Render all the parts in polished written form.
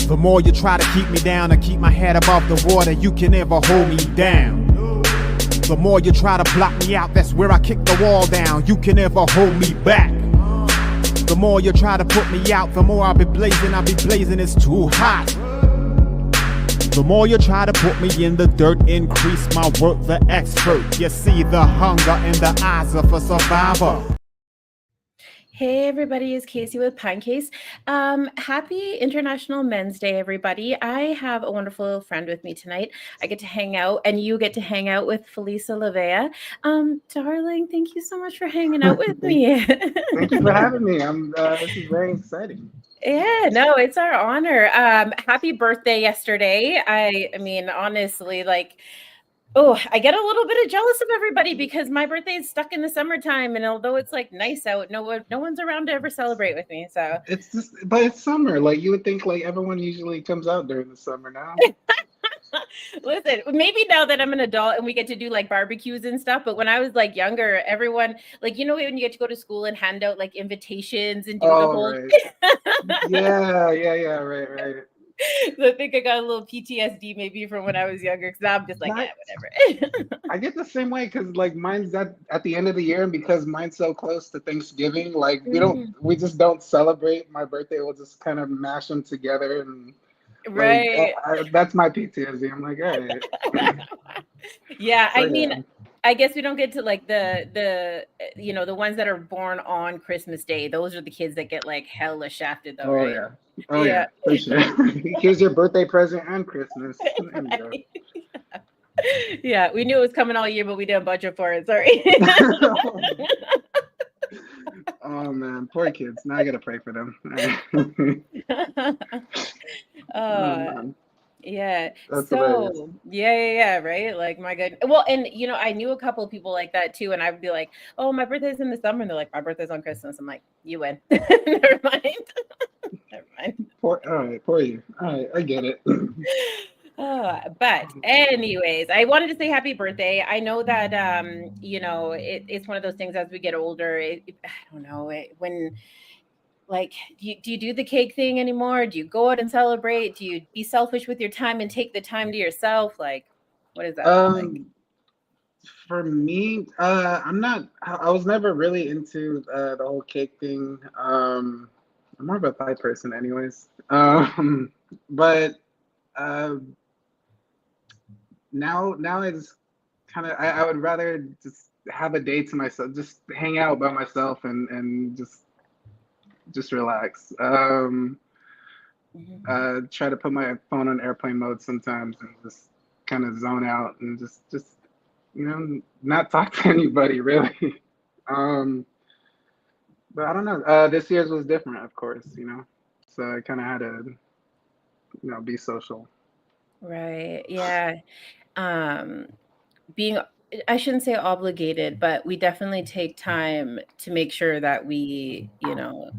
The more you try to keep me down and keep my head above the water, you can never hold me down. The more you try to block me out, that's where I kick the wall down. You can never hold me back. The more you try to put me out, the more I'll be blazing, it's too hot. The more you try to put me in the dirt, increase my work, the expert. You see the hunger in the eyes of a survivor. Hey everybody, it's Casey with Pinecase. Happy International Men's Day, everybody. I have a wonderful friend with me tonight. I get to hang out, and you get to hang out with Felise Lavea. Darling, thank you so much for hanging out with me. Thank you for having me. This is very exciting. Yeah, no, it's our honor. Happy birthday yesterday. I mean, honestly, like, oh, I get a little bit of jealous of everybody because my birthday is stuck in the summertime, and although it's like nice out, no one's around to ever celebrate with me. So but it's summer. Like you would think, like everyone usually comes out during the summer now. Listen, maybe now that I'm an adult and we get to do like barbecues and stuff, but when I was like younger, everyone, like, you know, when you get to go to school and hand out like invitations and do the whole right. yeah, right. So I think I got a little PTSD maybe from when I was younger, because I'm just like, whatever. I get the same way because like mine's at the end of the year, and because mine's so close to Thanksgiving, like we just don't celebrate my birthday. We'll just kind of mash them together, and right. That's my PTSD. I'm like, all right. Yeah, I mean, I guess we don't get to like the you know, the ones that are born on Christmas Day. Those are the kids that get like hella shafted though, right? Yeah, for sure. Here's your birthday present and Christmas. Right. Yeah, we knew it was coming all year, but we didn't budget for it. Sorry. Oh man, poor kids. Now I gotta pray for them. Yeah. That's so hilarious. yeah, right. Like my God. Well, and you know, I knew a couple of people like that too, and I'd be like, "Oh, my birthday's in the summer," and they're like, "My birthday's on Christmas." I'm like, "You win." Never mind. Never mind. All right, poor you. All right, I get it. But anyways, I wanted to say happy birthday. I know that you know, it's one of those things as we get older. I don't know when. Like, do you do the cake thing anymore? Do you go out and celebrate? Do you be selfish with your time and take the time to yourself? Like, what is that like? For me, I was never really into the whole cake thing. I'm more of a pie person anyways. But now I just kind of I would rather just have a day to myself, just hang out by myself and just relax. Try to put my phone on airplane mode sometimes and just kind of zone out and just you know, not talk to anybody really. But I don't know. This year's was different, of course, you know. So I kind of had to, you know, be social. Right. Yeah. Being, I shouldn't say obligated, but we definitely take time to make sure that we, you know,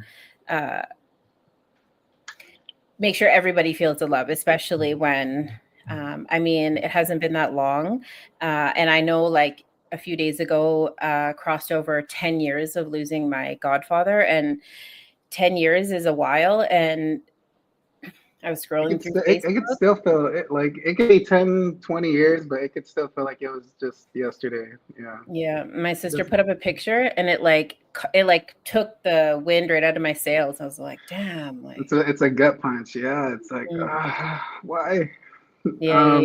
make sure everybody feels the love, especially when, I mean, it hasn't been that long. And I know like a few days ago, crossed over 10 years of losing my godfather, and 10 years is a while. And I was scrolling through Facebook. It could still feel it, like it could be 10, 20 years, but it could still feel like it was just yesterday. Yeah. Yeah. My sister put up a picture, and it took the wind right out of my sails. I was like, damn. Like, it's a gut punch. Yeah. It's like, why? Yeah.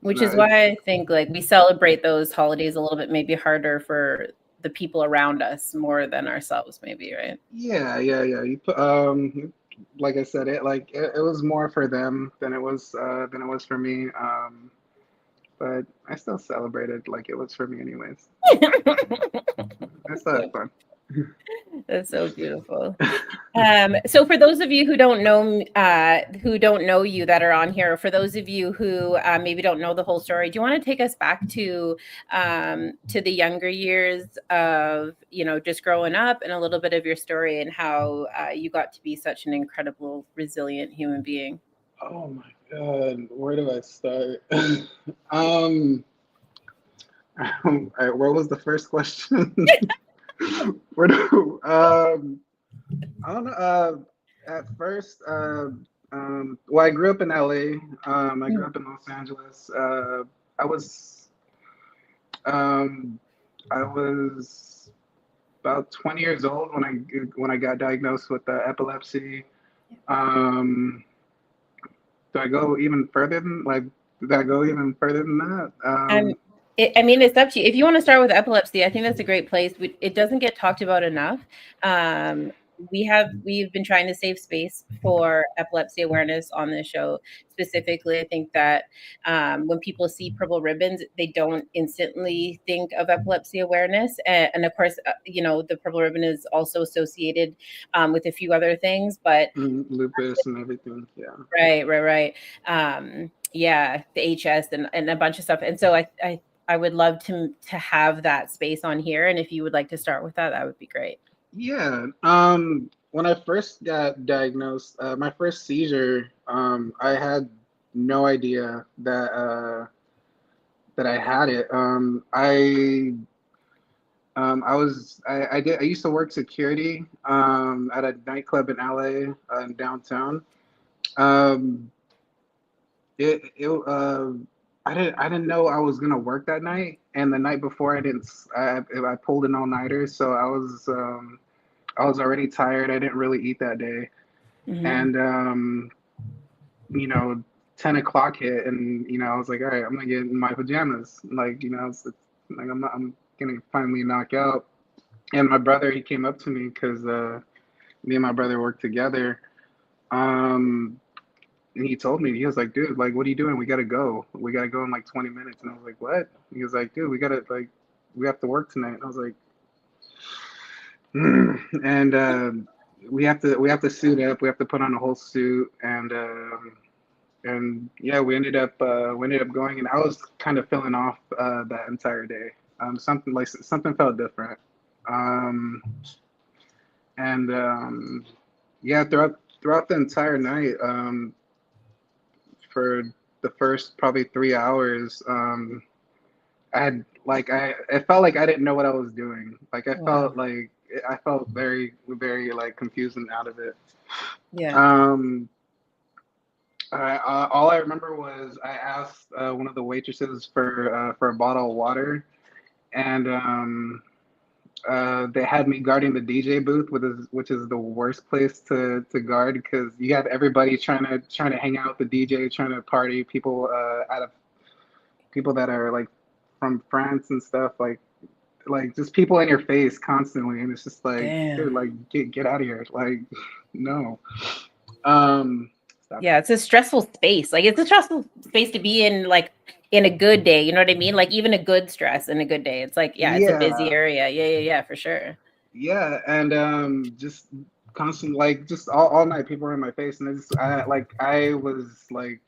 Which is why I think like we celebrate those holidays a little bit maybe harder for the people around us more than ourselves, maybe, right? Yeah. You put like I said, it was more for them than it was for me. But I still celebrated like it was for me anyways. I still had fun. That's so beautiful. So for those of you who don't know you that are on here, for those of you who maybe don't know the whole story, do you want to take us back to the younger years of, you know, just growing up, and a little bit of your story and how you got to be such an incredible, resilient human being? Oh my God, where do I start? Where was the first question? I don't know. At first, well, I grew up in LA. I grew up in Los Angeles. I was um, I was about 20 years old when I got diagnosed with epilepsy. Um, do I go even further than like? Did I go even further than that? I mean, it's up to you. If you want to start with epilepsy, I think that's a great place. It doesn't get talked about enough. Um, we've been trying to save space for epilepsy awareness on this show specifically. I think that when people see purple ribbons, they don't instantly think of epilepsy awareness, and of course, the purple ribbon is also associated with a few other things, but Lupus and everything. Yeah. right. Yeah, the HS and a bunch of stuff. And so I would love to have that space on here. And if you would like to start with that, that would be great. Yeah. When I first got diagnosed, my first seizure, I had no idea that I had it. I used to work security at a nightclub in LA, downtown. Um, I didn't know I was gonna work that night, and the night before I pulled an all-nighter, so I was already tired. I didn't really eat that day, Mm-hmm. and you know, 10 o'clock hit, and I was like, all right, I'm gonna get in my pajamas, like it's like I'm gonna finally knock out. And my brother, he came up to me because me and my brother worked together. Um, and he told me, he was like, dude, like, what are you doing? We gotta go. We gotta go in like 20 minutes. And I was like, what? He was like, dude, we have to work tonight. And I was like, and we have to suit up. We have to put on a whole suit, and yeah, we ended up going, and I was kind of feeling off that entire day. Something felt different. Um, and yeah, throughout the entire night, for the first probably 3 hours, it felt like I didn't know what I was doing. Wow. I felt very, very like confused and out of it. Yeah. Um, all I remember was I asked one of the waitresses for a bottle of water, and they had me guarding the DJ booth, which is the worst place to guard because you have everybody trying to hang out with the DJ, trying to party. People that are like from France and stuff, like just people in your face constantly, and it's just like, dude, Damn. like get out of here, like no. Um, Stop. Yeah, it's a stressful space. Like it's a stressful space to be in, like in a good day. You know what I mean? Like even a good stress in a good day. It's like, yeah, it's a busy Yeah, area. Yeah, for sure. yeah, and just constant, like just all night people were in my face, and I was like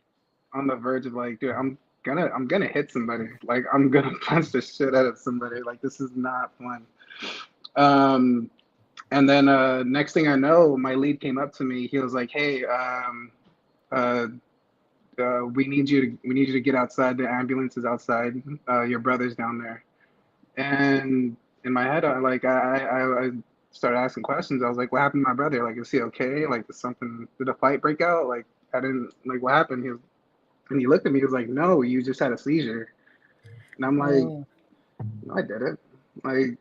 on the verge of like, dude, I'm gonna hit somebody, like I'm gonna punch the shit out of somebody, like this is not fun. Um, and then next thing I know, my lead came up to me. He was like, hey, uh, we need you to get outside. The ambulance is outside. Your brother's down there. And in my head, I started asking questions. I was like, "What happened to my brother? Like, is he okay? Like, did a fight break out? Like, I didn't like what happened." And he looked at me. He was like, "No, you just had a seizure." And I'm like, Oh, "No, I didn't." Like,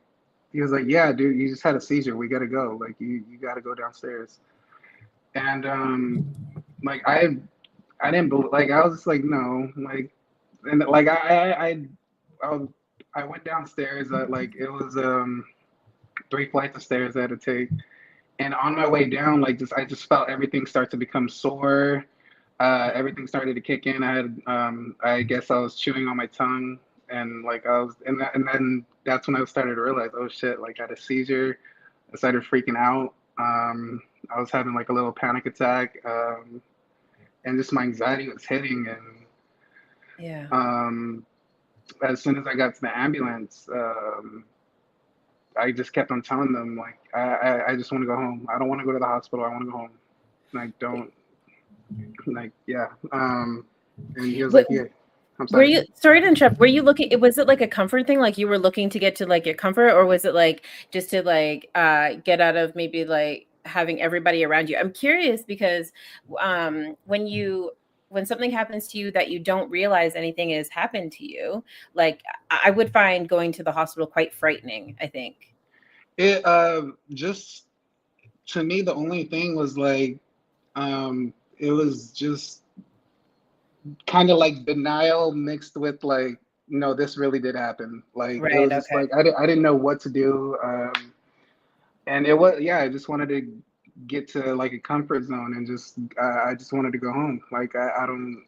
he was like, "Yeah, dude, you just had a seizure. We gotta go. Like, you gotta go downstairs." And like I didn't like I was just like, no, like, and like I, I went downstairs. Like it was 3 flights of stairs I had to take, and on my way down, like I just felt everything start to become sore. Everything started to kick in. I guess I was chewing on my tongue, and like and then that's when I started to realize, oh shit, like I had a seizure. I started freaking out. I was having like a little panic attack, and just my anxiety was hitting. And yeah. um, as soon as I got to the ambulance, I just kept on telling them like I just want to go home. I don't want to go to the hospital. I want to go home. Like don't like yeah. And he was What like, yeah. I'm were sorry. you, sorry to interrupt, were you looking, was it like a comfort thing? Like you were looking to get to like get comfort, or was it like just to like get out of maybe like having everybody around you. I'm curious because when something happens to you that you don't realize anything has happened to you, like I would find going to the hospital quite frightening, I think. It just to me the only thing was like it was just kind of like denial mixed with like, no, this really did happen. Like it Right. was just Okay. like I didn't know what to do. And it was, yeah, I just wanted to get to like a comfort zone and just I just wanted to go home. Like I don't.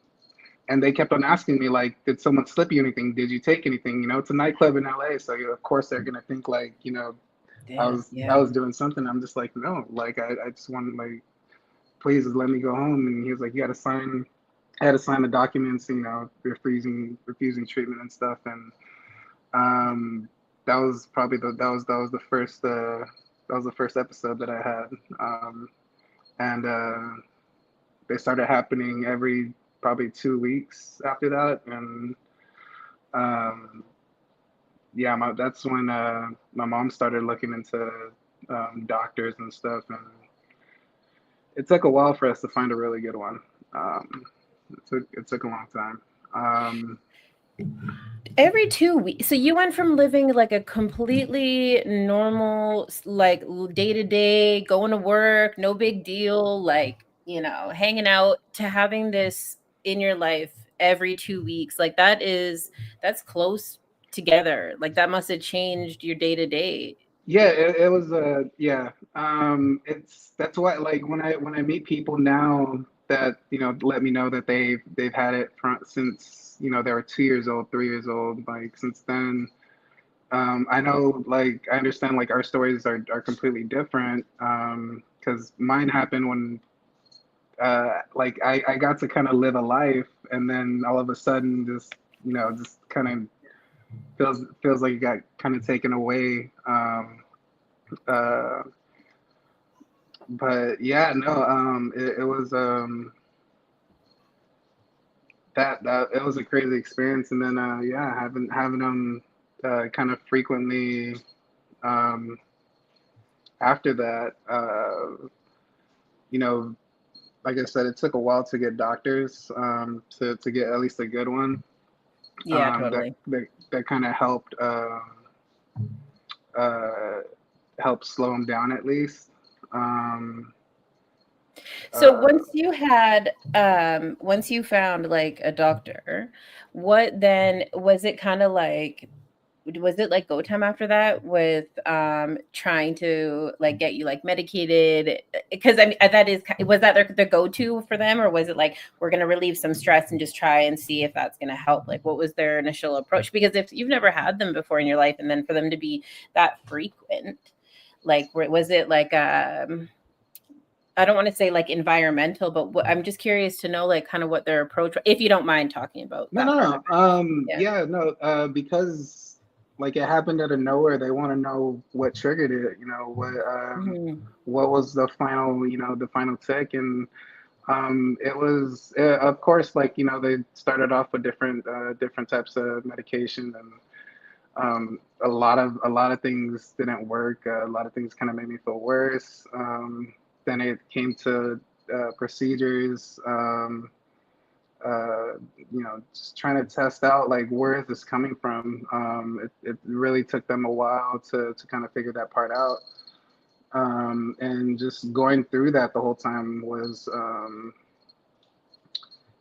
And they kept on asking me like, did someone slip you anything? Did you take anything? You know, it's a nightclub in LA, so of course they're gonna think like, you know, Damn. I Yeah. was doing something. I'm just like, no, like I just want like, please let me go home. And he was like, you got to sign. I had to sign the documents, you know, refusing treatment and stuff. And that was probably that was the first episode that I had. And they started happening every probably 2 weeks after that. And um, yeah, that's when my mom started looking into doctors and stuff. And it took a while for us to find a really good one. Um, it took a long time. Every 2 weeks. So you went from living like a completely normal, like day to day, going to work, no big deal, like, hanging out, to having this in your life every 2 weeks. Like that's close together. Like that must have changed your day to day. Yeah, it was yeah. It's that's why like when I meet people now that let me know that they've had it since they were 2 years old, 3 years old. Like since then, I know like I understand like our stories are completely different. Because mine happened when like I got to kind of live a life, and then all of a sudden just kind of feels like it got kind of taken away. Uh, but yeah, no, it was that it was a crazy experience, and then yeah, having them kind of frequently um, after that, you know, like I said, it took a while to get doctors to get at least a good one Yeah, that totally. that kind of uh, helped slow them down at least. Um, So uh, once you found like a doctor, what then was it kind of like, was it like go time after that with trying to like get you like medicated? Because I mean was that their go-to for them, or was it like we're going to relieve some stress and just try and see if that's going to help? Like what was their initial approach? Because if you've never had them before in your life, and then for them to be that frequent, like was it like I don't want to say like environmental, but I'm just curious to know like kind of what their approach, if you don't mind talking about no, that no, part of no. it. Yeah. Yeah, no. Because like it happened out of nowhere. They want to know what triggered it. Mhm. What was the final, the final tick, and it was of course like they started off with different types of medication, and a lot of things didn't work. A lot of things kind of made me feel worse. Then it came to procedures. Just trying to test out like where is this coming from. It really took them a while to kind of figure that part out. And just going through that the whole time was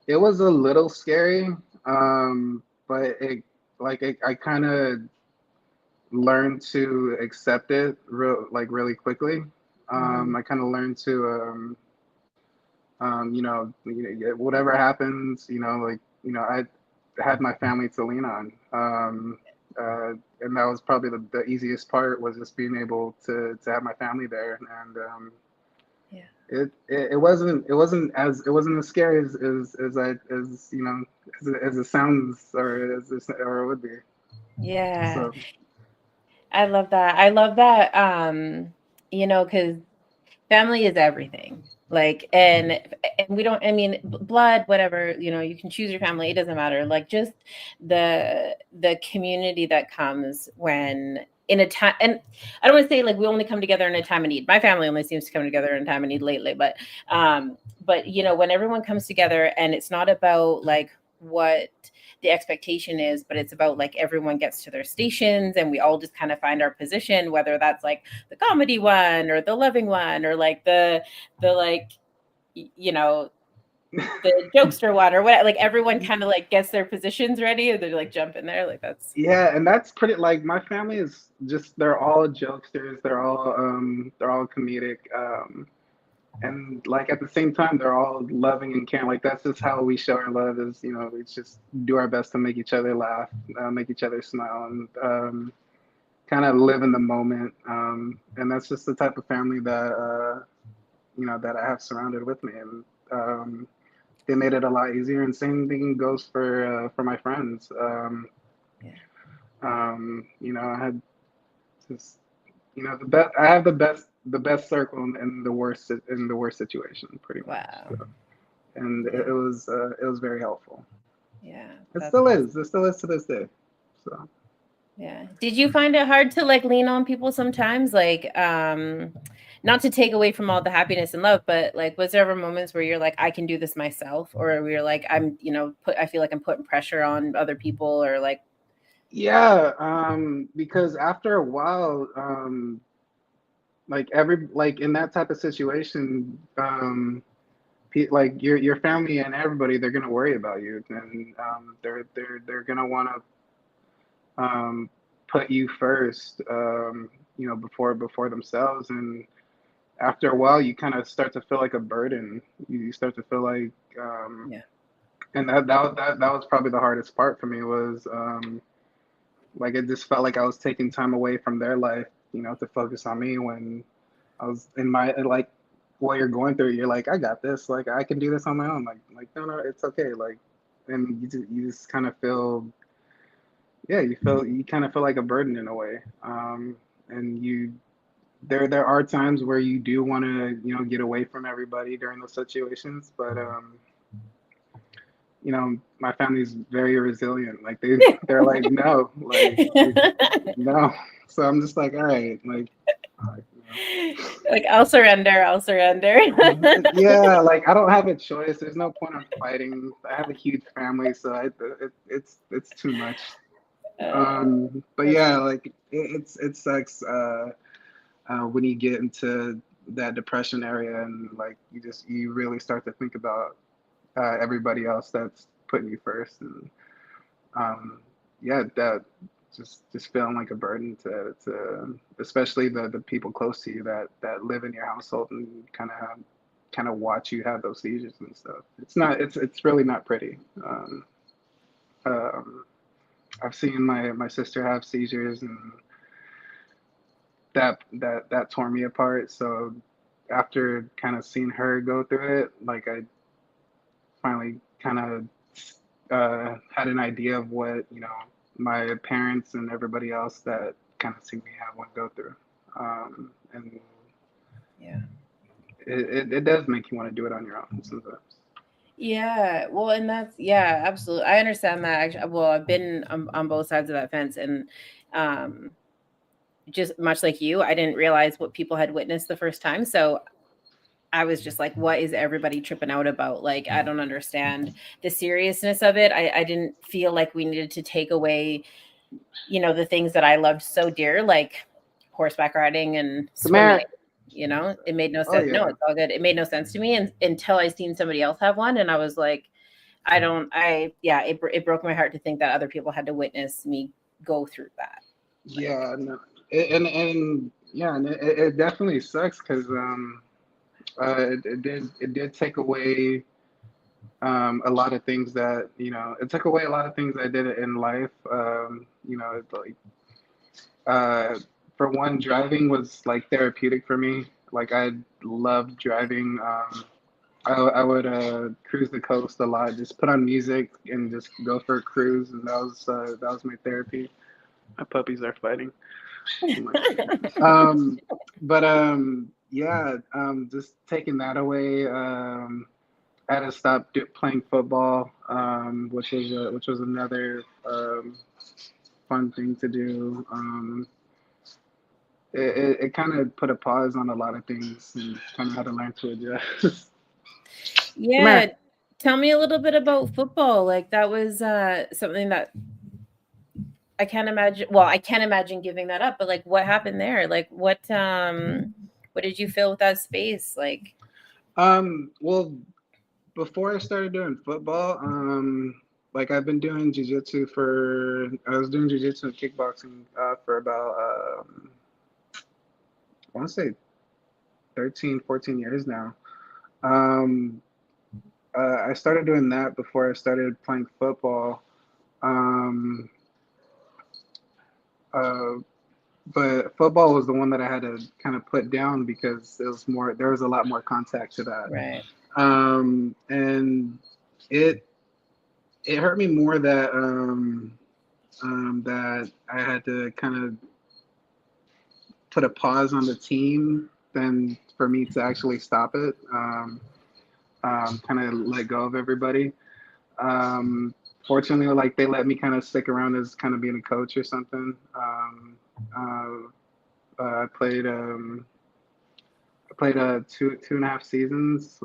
it was a little scary. But I kind of learned to accept it really quickly. Mhm. I kind of learned to whatever happens, I had my family to lean on. And that was probably the easiest part, was just being able to have my family there. And Yeah. it wasn't as scary as it sounds, or it would be. Yeah. So I love that. I love that. Because family is everything. Like, and we don't, I mean, blood, whatever, you can choose your family. It doesn't matter. Like just the community that comes when in a time, and I don't want to say like we only come together in a time of need. My family only seems to come together in a time of need lately, but you know, when everyone comes together and it's not about like what the expectation is, but it's about like everyone gets to their stations and we all just kind of find our position, whether that's like the comedy one or the loving one or like the like, you know, the jokester one or what, like everyone kind of like gets their positions ready and they're like jump in there. Like that's Yeah, and that's pretty like my family is just they're all jokesters, they're all comedic. And like at the same time they're all loving and caring. Like that's just how we show our love is, you know, we just do our best to make each other laugh, make each other smile, and kind of live in the moment. And that's just the type of family that you know, that I have surrounded with me, and they made it a lot easier. And same thing goes for my friends. yeah. You know, I had just, you know, I have the best circle in the worst situation, pretty much. Wow. So, and Yeah. it was very helpful. Yeah. It That's still awesome. is. It still is to this day. So Yeah. Did you find it hard to like lean on people sometimes? Like, not to take away from all the happiness and love, but like, was there ever moments where you're like, I can do this myself, or where you're like, I'm, you know, I feel like I'm putting pressure on other people, or like, yeah, because after a while, like in that type of situation, like your family and everybody, they're gonna worry about you, and they're gonna want to put you first, you know, before themselves. And after a while, you kind of start to feel like a burden. You start to feel like, yeah, and that was probably the hardest part for me was, like it just felt like I was taking time away from their life, you know, to focus on me when I was in my like what you're going through. You're like, I got this. Like I can do this on my own. Like no, it's okay. Like, and you just kind of feel, yeah, you kind of feel like a burden in a way. And there are times where you do want to, you know, get away from everybody during those situations, but you know, my family's very resilient. Like they're like, no, like no. So I'm just like, all right, like, you like I'll surrender, I'll surrender. know. Yeah, like I don't have a choice. There's no point in fighting. I have a huge family, so it's too much. uh, But that's, yeah, like it sucks when you get into that depression area, and like you really start to think about everybody else that's putting you first. And yeah, that just feeling like a burden to especially the people close to you that live in your household and kind of watch you have those seizures and stuff. It's really not pretty. Um, I've seen my sister have seizures, and that tore me apart. So after kind of seeing her go through it, like I finally kind of had an idea of what, you know, my parents and everybody else that kind of see me have one go through. And yeah. it does make you want to do it on your own sometimes. Yeah, well, and that's yeah, absolutely. I understand that. Actually, well, I've been on both sides of that fence, and um, just much like you, I didn't realize what people had witnessed the first time. So I was just like, what is everybody tripping out about? Like, I don't understand the seriousness of it. I didn't feel like we needed to take away, you know, the things that I loved so dear, like horseback riding and Come swimming. here. You know, it made no Oh sense. No, yeah. it's all good. It made no sense to me, and until I seen somebody else have one, and I was like, I don't. Yeah, it broke my heart to think that other people had to witness me go through that. Like, Yeah. No. And yeah, and it definitely sucks because it did take away a lot of things that, you know, it took away a lot of things I did in life. You know, it's like uh, for one, driving was like therapeutic for me. Like I loved driving. I would cruise the coast a lot, just put on music and just go for a cruise, and that was my therapy. My puppies are fighting. Oh my God. But yeah, just taking that away. I had to stop playing football, which was another fun thing to do. it kind of put a pause on a lot of things and kind of had to learn to adjust. Come Yeah. here. Tell me a little bit about football. Like that was something that I can't imagine. Well, I can't imagine giving that up, but like what happened there? Like what did you feel with that space? Like Well, before I started doing football, like I've been doing jujitsu I was doing jujitsu and kickboxing for about I want to say 13, 14 years now. Um, I started doing that before I started playing football. Um, uh, but football was the one that I had to kind of put down because there was a lot more contact to that. right. And it it hurt me more that that I had to kind of put a pause on the team than for me to actually stop it. Kind of let go of everybody. Um, Fortunately, like they let me kind of stick around as kind of being a coach or something. I played 2.5 seasons,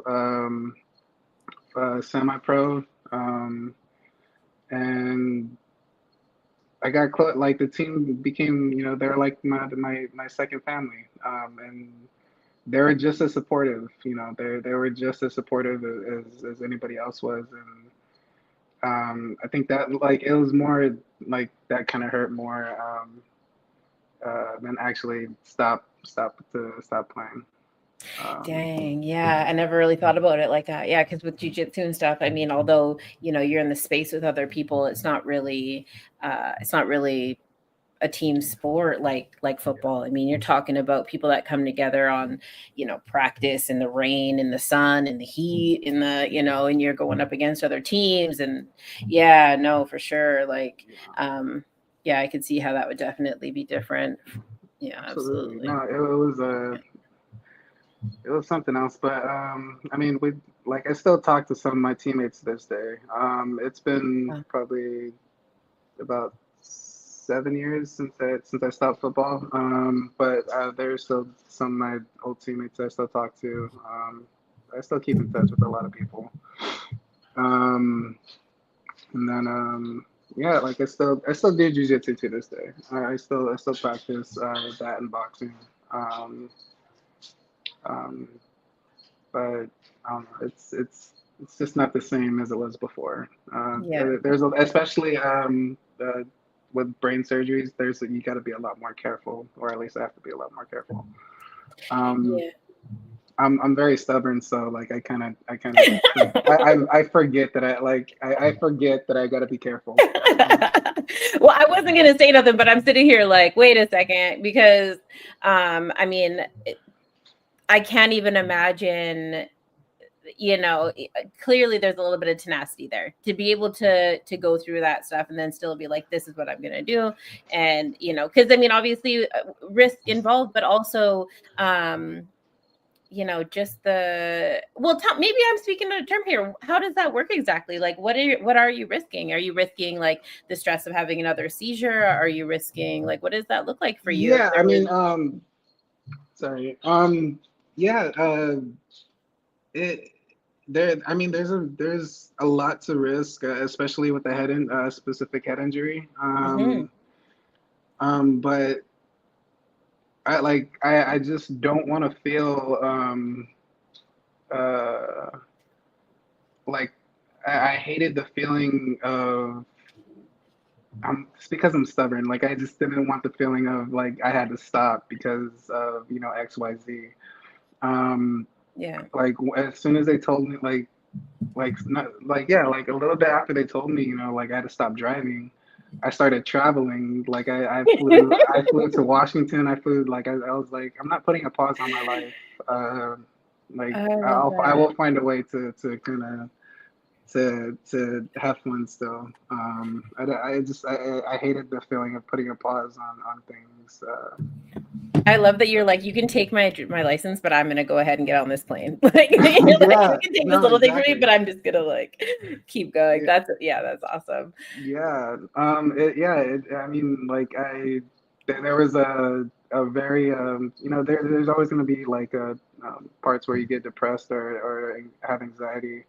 semi-pro, and I got close. Like the team became, they're like my second family, and they were just as supportive. They were just as supportive as anybody else was, and I think that like it was more like that kind of hurt more than actually stop playing. Um, Dang, yeah. I never really thought about it like that. Yeah, because with jujitsu and stuff, I mean, although, you're in the space with other people, it's not really a team sport like football. I mean, you're talking about people that come together on, practice in the rain, in the sun, in the heat, and you're going up against other teams. And yeah, no, for sure. Like, yeah, I could see how that would definitely be different. Yeah, Absolutely, absolutely. no, it was something else. But I mean, we like I still talk to some of my teammates to this day. It's been probably about 7 years since I stopped football. But there's still some of my old teammates I still talk to. I still keep in touch with a lot of people. Um, and then yeah, like I still do jujitsu to this day. I still practice that and boxing. Um, um, but I don't know. It's just not the same as it was before. Yeah. Especially with brain surgeries. You got to be a lot more careful, or at least I have to be a lot more careful. Um, Yeah. I'm very stubborn, so like I forget that I forget that I got to be careful. Well, I wasn't going to say nothing, but I'm sitting here like, wait a second, because I mean, I can't even imagine, clearly there's a little bit of tenacity there to be able to go through that stuff and then still be like, this is what I'm going to do. And, because I mean, obviously risk involved, but also, just maybe I'm speaking to a term here. How does that work exactly? Like, what are you risking? Are you risking like the stress of having another seizure? Are you risking like, what does that look like for you? Yeah, I mean, sorry. Yeah, it there. I mean, there's a lot to risk, especially with the specific head injury. Mhm. But I just don't want to feel uh like I hated the feeling of it's because I'm stubborn. Like I just didn't want the feeling of like I had to stop because of XYZ. Um, Yeah. like as soon as they told me not like yeah like a little bit after they told me like I had to stop driving, I started traveling. Like I flew to Washington. I was like I'm not putting a pause on my life. Like I love I that. will find a way to kind of to have fun still. I hated the feeling of putting a pause on things. I love that you're like, you can take my license, but I'm gonna go ahead and get on this plane. Like, you're like, Yeah, you can take this no, little thing from me, exactly. but I'm just gonna like keep going. Yeah, That's awesome. yeah. I mean, like there was a very there's always going to be like parts where you get depressed or have anxiety,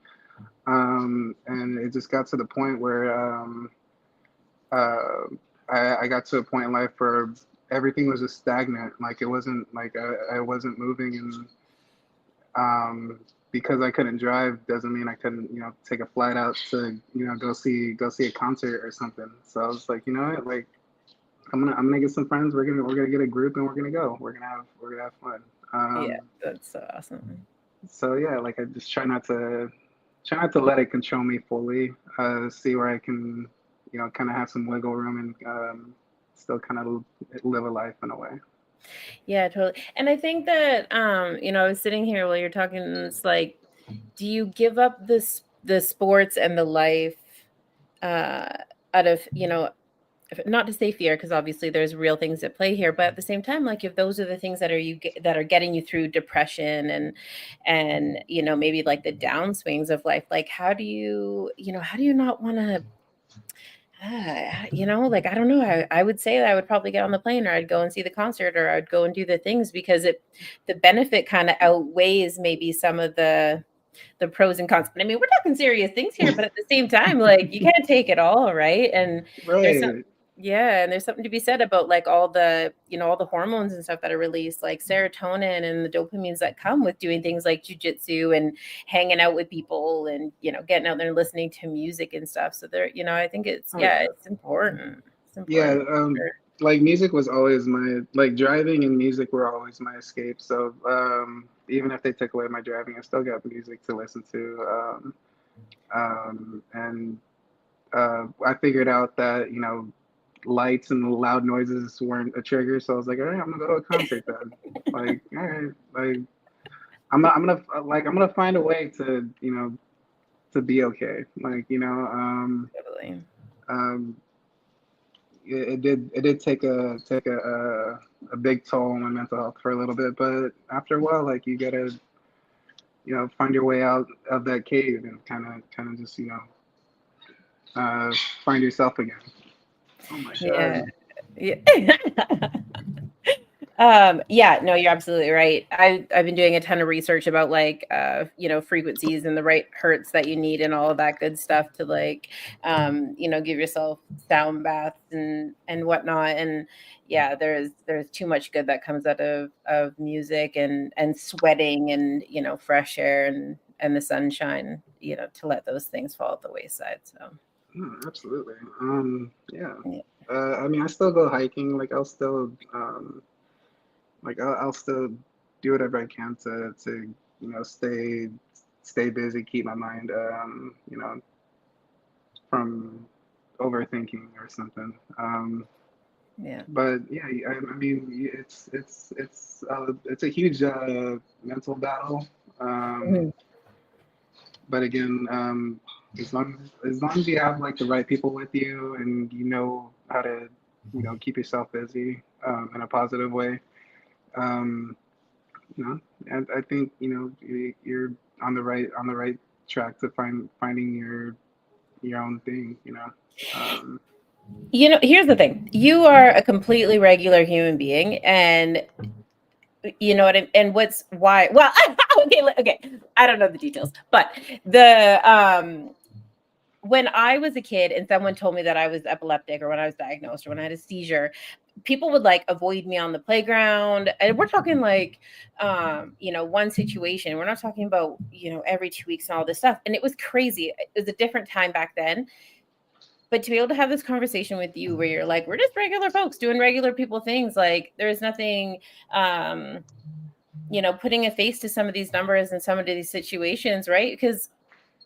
and it just got to the point where uh, I got to a point in life where everything was just stagnant. Like it wasn't like I wasn't moving, and because I couldn't drive doesn't mean I couldn't take a flight out to go see a concert or something. So I was like, you know what, like I'm gonna get some friends. We're gonna get a group and we're gonna go. We're gonna have fun. Yeah, that's so awesome. So yeah, like I just try not to let it control me fully. See where I can, kind of have some wiggle room and still kind of live a life in a way. Yeah, totally. And I think that I was sitting here while you're talking, and it's like, do you give up the sports and the life out of, not to say fear, because obviously there's real things at play here, but at the same time, like if those are the things that that are getting you through depression and maybe like the downswings of life, like how do you not want to like, I don't know. I would say that I would probably get on the plane, or I'd go and see the concert, or I'd go and do the things, because the benefit kind of outweighs maybe some of the pros and cons. I mean, we're talking serious things here, but at the same time, like you can't take it all, right? And there's some, Right. yeah, and there's something to be said about like all the, all the hormones and stuff that are released, like serotonin and the dopamines that come with doing things like jujitsu and hanging out with people and, getting out there and listening to music and stuff. So there, I think it's, Oh yeah, yeah. it's important. It's Yeah. important. Sure. Like music was always like driving and music were always my escape. So even if they took away my driving, I still got music to listen to. And I figured out that lights and loud noises weren't a trigger, so I was like, all right, I'm gonna go to a concert then. Like, all right, like I'm gonna find a way to to be okay. Like Totally. um, it did take a big toll on my mental health for a little bit, but after a while, like you gotta find your way out of that cave and kind of just uh, find yourself again. Oh my Yeah. god. Yeah. Yeah, no, you're absolutely right. I've been doing a ton of research about like frequencies and the right hertz that you need and all of that good stuff to like give yourself sound baths and whatnot. And yeah, there's too much good that comes out of music and sweating and fresh air and the sunshine, to let those things fall at the wayside. So No, absolutely. Yeah. yeah. I mean, I still go hiking. Like, I'll still, I'll still do whatever I can to, stay busy, keep my mind, from overthinking or something. Yeah. But yeah, I mean, it's a huge mental battle. Mhm. But again, as long as you have like the right people with you and you know how to keep yourself busy in a positive way, um, and I think you're on the right track to finding your own thing. Um, Here's the thing. You are a completely regular human being, and you know what and what's why well okay, I don't know the details, but the when I was a kid and someone told me that I was epileptic, or when I was diagnosed, or when I had a seizure, people would like avoid me on the playground. And we're talking like one situation. We're not talking about every 2 weeks and all this stuff. And it was crazy. It was a different time back then. But to be able to have this conversation with you where you're like, we're just regular folks doing regular people things, like there's nothing putting a face to some of these numbers and some of these situations, right? Because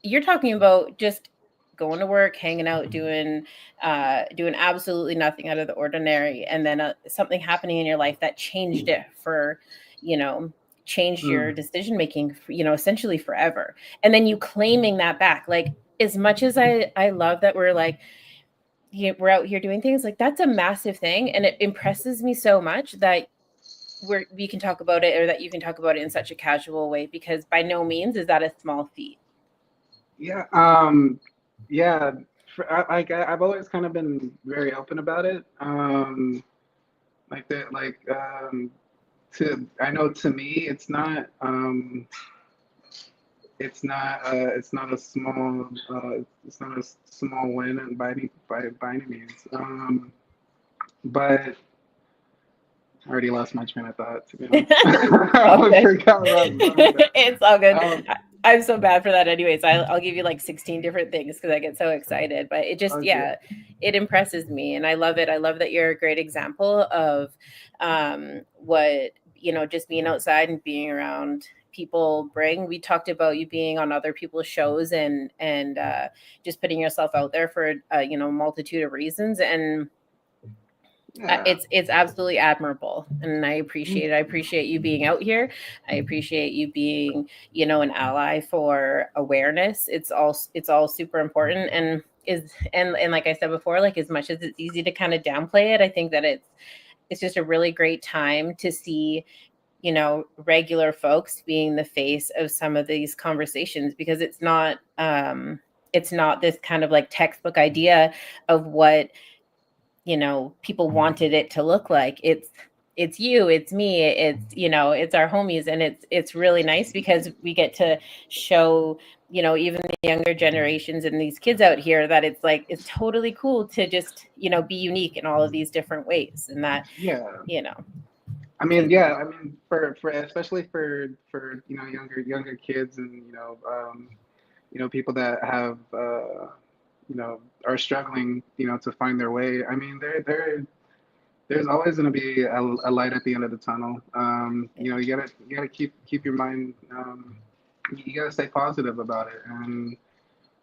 you're talking about just going to work, hanging out, doing absolutely nothing out of the ordinary, and then something happening in your life that changed it for changed your mm, decision making, essentially forever. And then you claiming that back, like, as much as I love that we're like, we're out here doing things, like that's a massive thing, and it impresses me so much that we can talk about it, or that you can talk about it in such a casual way, because by no means is that a small feat. yeah. Yeah. I've always kind of been very open about it. like that, like to I know to me, it's not a small it's not a small win and by any means. But I already lost my train of thought, to be honest. All I good. forgot what I was going with It's all good. that. I'm so bad for that anyways. I'll give you like 16 different things because I get so excited. But it just, Okay. yeah, it impresses me and I love it. I love that you're a great example of what, just being outside and being around people bring. We talked about you being on other people's shows and just putting yourself out there for multitude of reasons. And Yeah. it's absolutely admirable and I appreciate it. I appreciate you being out here. I appreciate you being an ally for awareness. It's all super important and like I said before, like as much as it's easy to kind of downplay it, I think that it's just a really great time to see regular folks being the face of some of these conversations, because it's not this kind of like textbook idea of what people wanted it to look like. It's you, it's me, it's our homies, and it's really nice because we get to show even the younger generations and these kids out here that it's totally cool to just be unique in all of these different ways, and that Yeah. you know I mean, yeah. I mean, for especially for younger kids and people that have are struggling to find their way. I mean, there's always going to be a light at the end of the tunnel. You gotta keep your mind. You gotta stay positive about it, and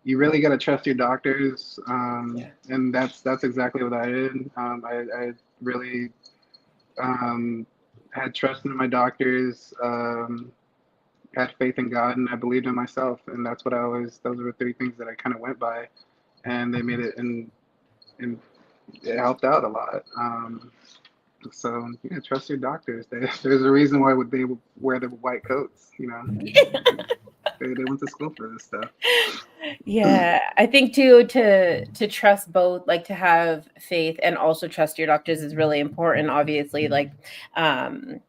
you really gotta trust your doctors. yeah. And that's exactly what I did. I really um, had trust in my doctors. Had faith in God, and I believed in myself, and that's what I always. Those are the three things that I kind of went by, and they made it, and it helped out a lot. So yeah, trust your doctors. There's a reason why would they wear the white coats. They went to school for this stuff. Yeah, I think too to trust both, like to have faith and also trust your doctors is really important. Obviously, like, and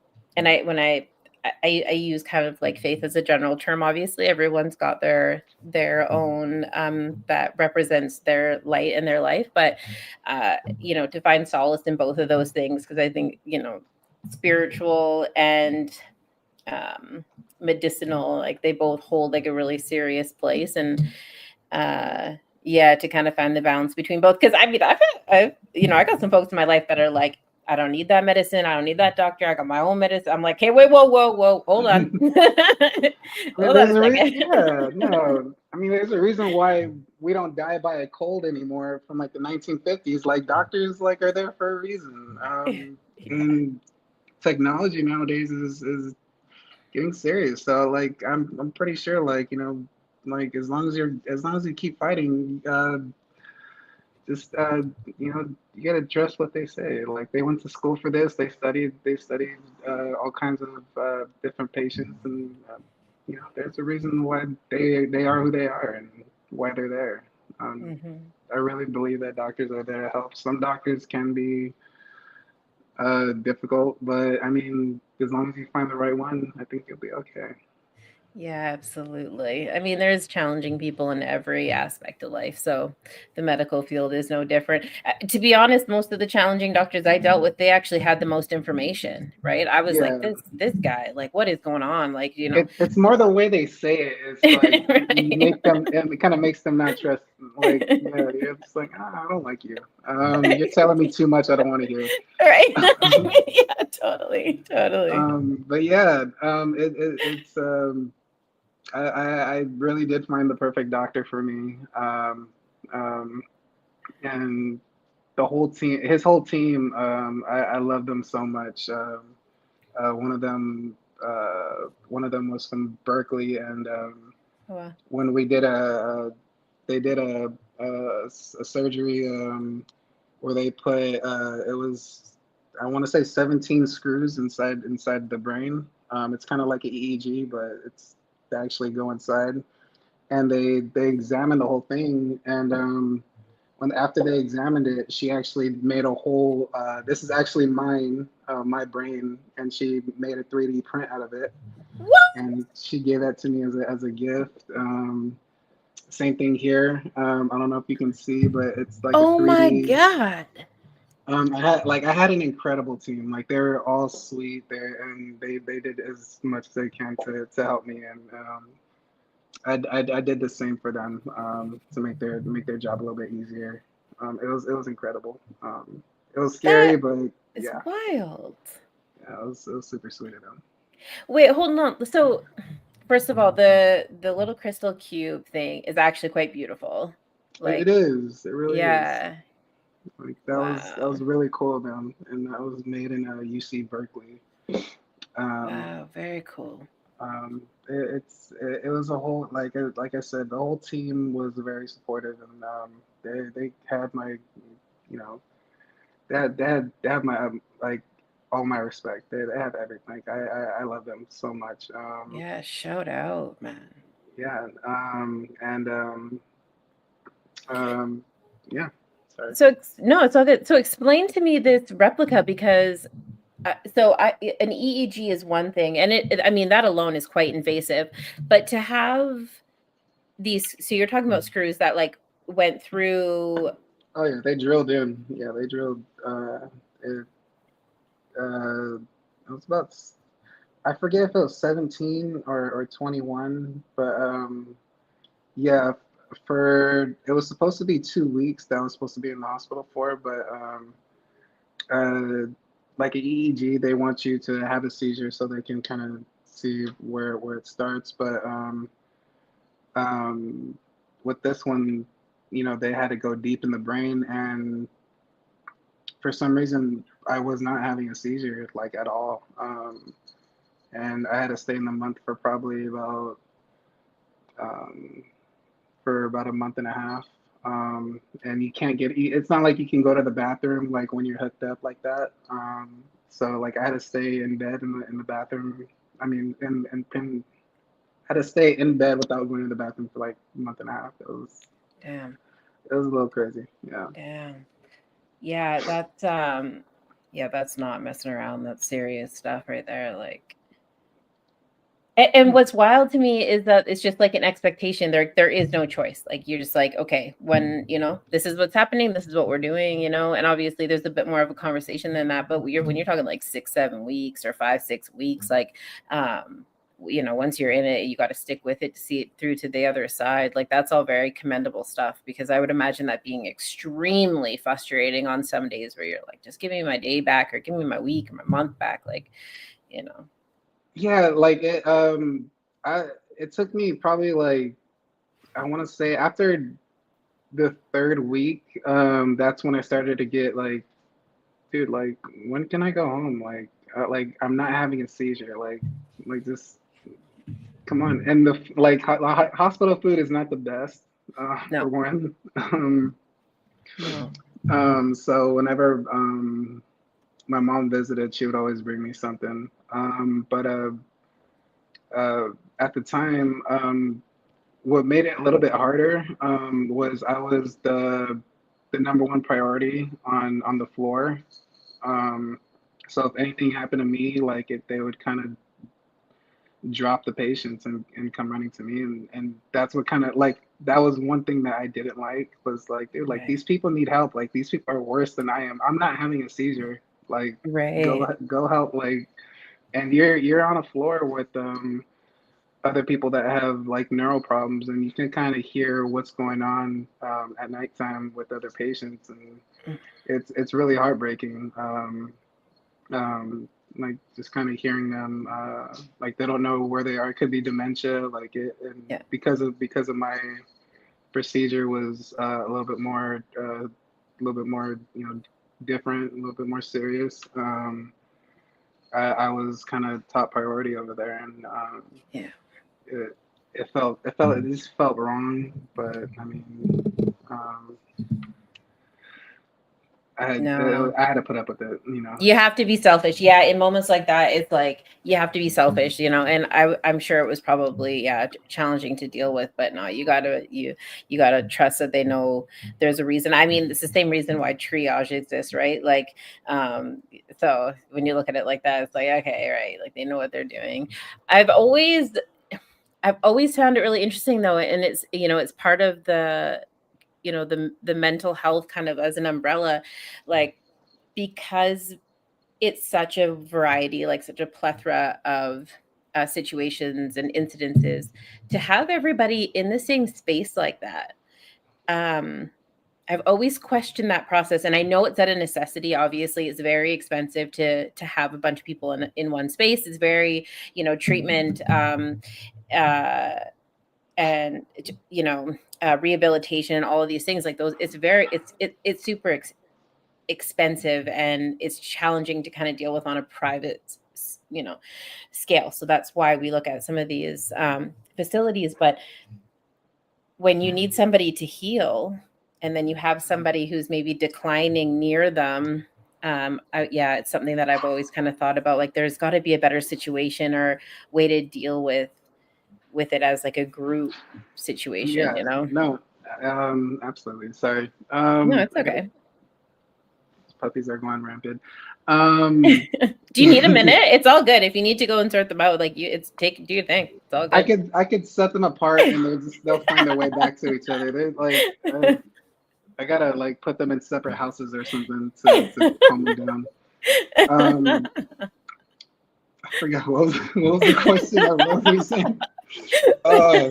I use kind of like faith as a general term. Obviously, everyone's got their own that represents their light in their life, but to find solace in both of those things, because I think spiritual and medicinal, like they both hold like a really serious place. And yeah, to kind of find the balance between both, because I mean I got some folks in my life that are like, I don't need that medicine, I don't need that doctor, I got my own medicine. I'm like, hey, wait, whoa, hold on. Hold on There's a a reason. second. Yeah, no. I mean, there's a reason why we don't die by a cold anymore from like the 1950s. Like doctors, like are there for a reason. Yeah. And technology nowadays is getting serious. So like, I'm pretty sure like like as long as you keep fighting, just you gotta trust what they say. Like they went to school for this. They studied all kinds of different patients, and there's a reason why they are who they are and why they're there. Um, Mhm. I really believe that doctors are there to help. Some doctors can be difficult, but I mean, as long as you find the right one, I think you'll be okay. Yeah, absolutely. I mean, there's challenging people in every aspect of life. So the medical field is no different. To be honest, most of the challenging doctors I dealt with, they actually had the most information, right? I was like, Yeah. this guy, like, what is going on? Like, It's more the way they say it. It's like right? make them. It kind of makes them not trust. Like it's like I don't like you. You're telling me too much. I don't want to hear. Right. Yeah, totally. Totally. But yeah, it's I really did find the perfect doctor for me. Um, and the whole team, his whole team, I love them so much. Uh, one of them, one of them was from Berkeley, and Wow. when they did a surgery where they put it was I want to say 17 screws inside the brain. It's kind of like an EEG, but it's they actually go inside, and they examine the whole thing, and when after they examined it, she actually made a whole. This is actually mine, my brain, and she made a 3D print out of it, What? and she gave that to me as a gift. Same thing here. I don't know if you can see, but it's like a Oh my 3D. God. I had an incredible team. Like they were all sweet there, and they did as much as they can to help me, and I did the same for them to make their job a little bit easier. It was incredible. It was scary, That but is yeah, wild. yeah, it was super sweet of them. Wait, hold on. So, first of all, the little crystal cube thing is actually quite beautiful. It Like, is. It really is. yeah. Like that Wow. was really cool of them, and that was made in UC Berkeley. Um, Wow, very cool. it was a whole like I said, the whole team was very supportive, and they had my you know they had my like all my respect. They have everything. I love them so much. Yeah, shout out, man. Yeah. And um, yeah. Sorry. So no, it's all good. So explain to me this replica because an EEG is one thing, and I mean that alone is quite invasive, but to have these, so you're talking about screws that like went through. Oh yeah, they drilled in. Yeah, they drilled. It, it was about. I forget if it was 17 or 21, but yeah, for it was supposed to be 2 weeks that I was supposed to be in the hospital for, but uh, like an EEG, they want you to have a seizure so they can kind of see where it starts. But um, with this one, they had to go deep in the brain, and for some reason, I was not having a seizure like at all. And I had to stay in the month for probably um, about a month and a half. And you can't it's not like you can go to the bathroom like when you're hooked up like that. So like I had to stay in bed in the bathroom. I mean, I had to stay in bed without going to the bathroom for like a month and a half. Damn, It was a little crazy. Yeah. damn. Yeah, yeah, that's not messing around. That's serious stuff right there. Like, and what's wild to me is that it's just like an expectation. There is no choice. Like you're just like, okay, when this is what's happening, this is what we're doing, and obviously there's a bit more of a conversation than that. But when you're talking like 6-7 weeks or 5-6 weeks, like once you're in it, you got to stick with it to see it through to the other side. Like that's all very commendable stuff because I would imagine that being extremely frustrating on some days where you're like, just give me my day back or give me my week or my month back. Like, you know. Yeah, like it took me probably like I want to say after the third week, that's when I started to get like, dude, like when can I go home? Like I'm not having a seizure. Like just come on. And the like hospital food is not the best, for No, one. no. So whenever my mom visited, she would always bring me something. But at the time, what made it a little bit harder was I was the number one priority on the floor. Um, so if anything happened to me, like they would kind of drop the patients and come running to me, and that's what kind of like that was one thing that I didn't like was like, dude, like Right. these people need help. Like these people are worse than I am. I'm not having a seizure. Like Right. go help. Like, and you're on a floor with other people that have like neural problems, and you can kind of hear what's going on at nighttime with other patients, and it's really heartbreaking. Like just kind of hearing them, like they don't know where they are. It could be dementia, and Yeah. because of my procedure was a little bit more, different, a little bit more serious. I was kind of top priority over there, and Yeah. it it just felt wrong, but I mean, um, No. I had to put up with it, you know. You have to be selfish. Yeah, in moments like that, it's like you have to be selfish, you know. And I'm sure it was probably challenging to deal with, but no, you gotta trust that they know there's a reason. I mean, it's the same reason why triage exists, right? Like, so when you look at it like that, it's like okay, right, like they know what they're doing. I've always I've always found it really interesting though, and it's it's part of the the mental health kind of as an umbrella, like because it's such a variety, like such a plethora of situations and incidences, to have everybody in the same space like that. Um, I've always questioned that process, and I know it's at a necessity. Obviously, it's very expensive to have a bunch of people in one space. It's very treatment uh, and rehabilitation, all of these things like those. It's very it's super expensive, and it's challenging to kind of deal with on a private scale. So that's why we look at some of these facilities. But when you need somebody to heal, and then you have somebody who's maybe declining near them, it's something that I've always kind of thought about. Like there's got to be a better situation or way to deal with it as like a group situation, Yeah, no, absolutely. Sorry. No, it's I got okay. puppies are going rampant. Do you need a minute? It's all good. If you need to go and sort them out, like do your thing. It's all good. I could set them apart and they'll find their way back to each other. They're like I gotta like put them in separate houses or something to calm them down. I forgot what was the question. What were you saying? Oh,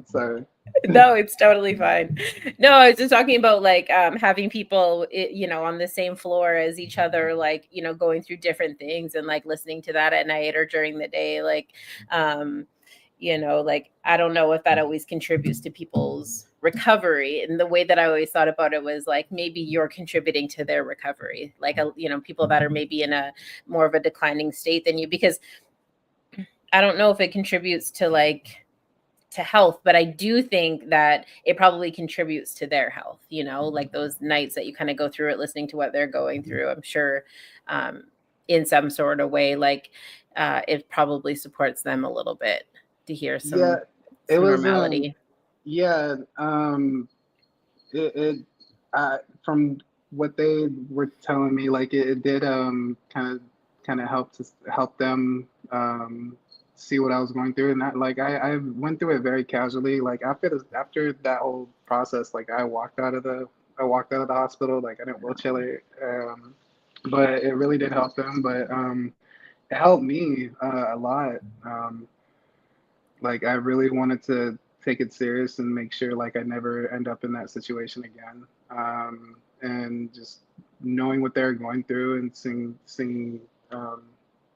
sorry. No, it's totally fine. No, I was just talking about like having people on the same floor as each other, like going through different things and like listening to that at night or during the day, like like I don't know if that always contributes to people's recovery. And the way that I always thought about it was like maybe you're contributing to their recovery, like people that are maybe in a more of a declining state than you, because I don't know if it contributes to to health, but I do think that it probably contributes to their health, like those nights that you kind of go through it, listening to what they're going through. I'm sure in some sort of way, like it probably supports them a little bit to hear some normality. It from what they were telling me, like it did kind of help them see what I was going through. And that, like I went through it very casually. Like after that whole process, like I walked out of the hospital, like I didn't wheelchair but it really did help them. But it helped me a lot. Like I really wanted to take it serious and make sure like I never end up in that situation again. And just knowing what they're going through and seeing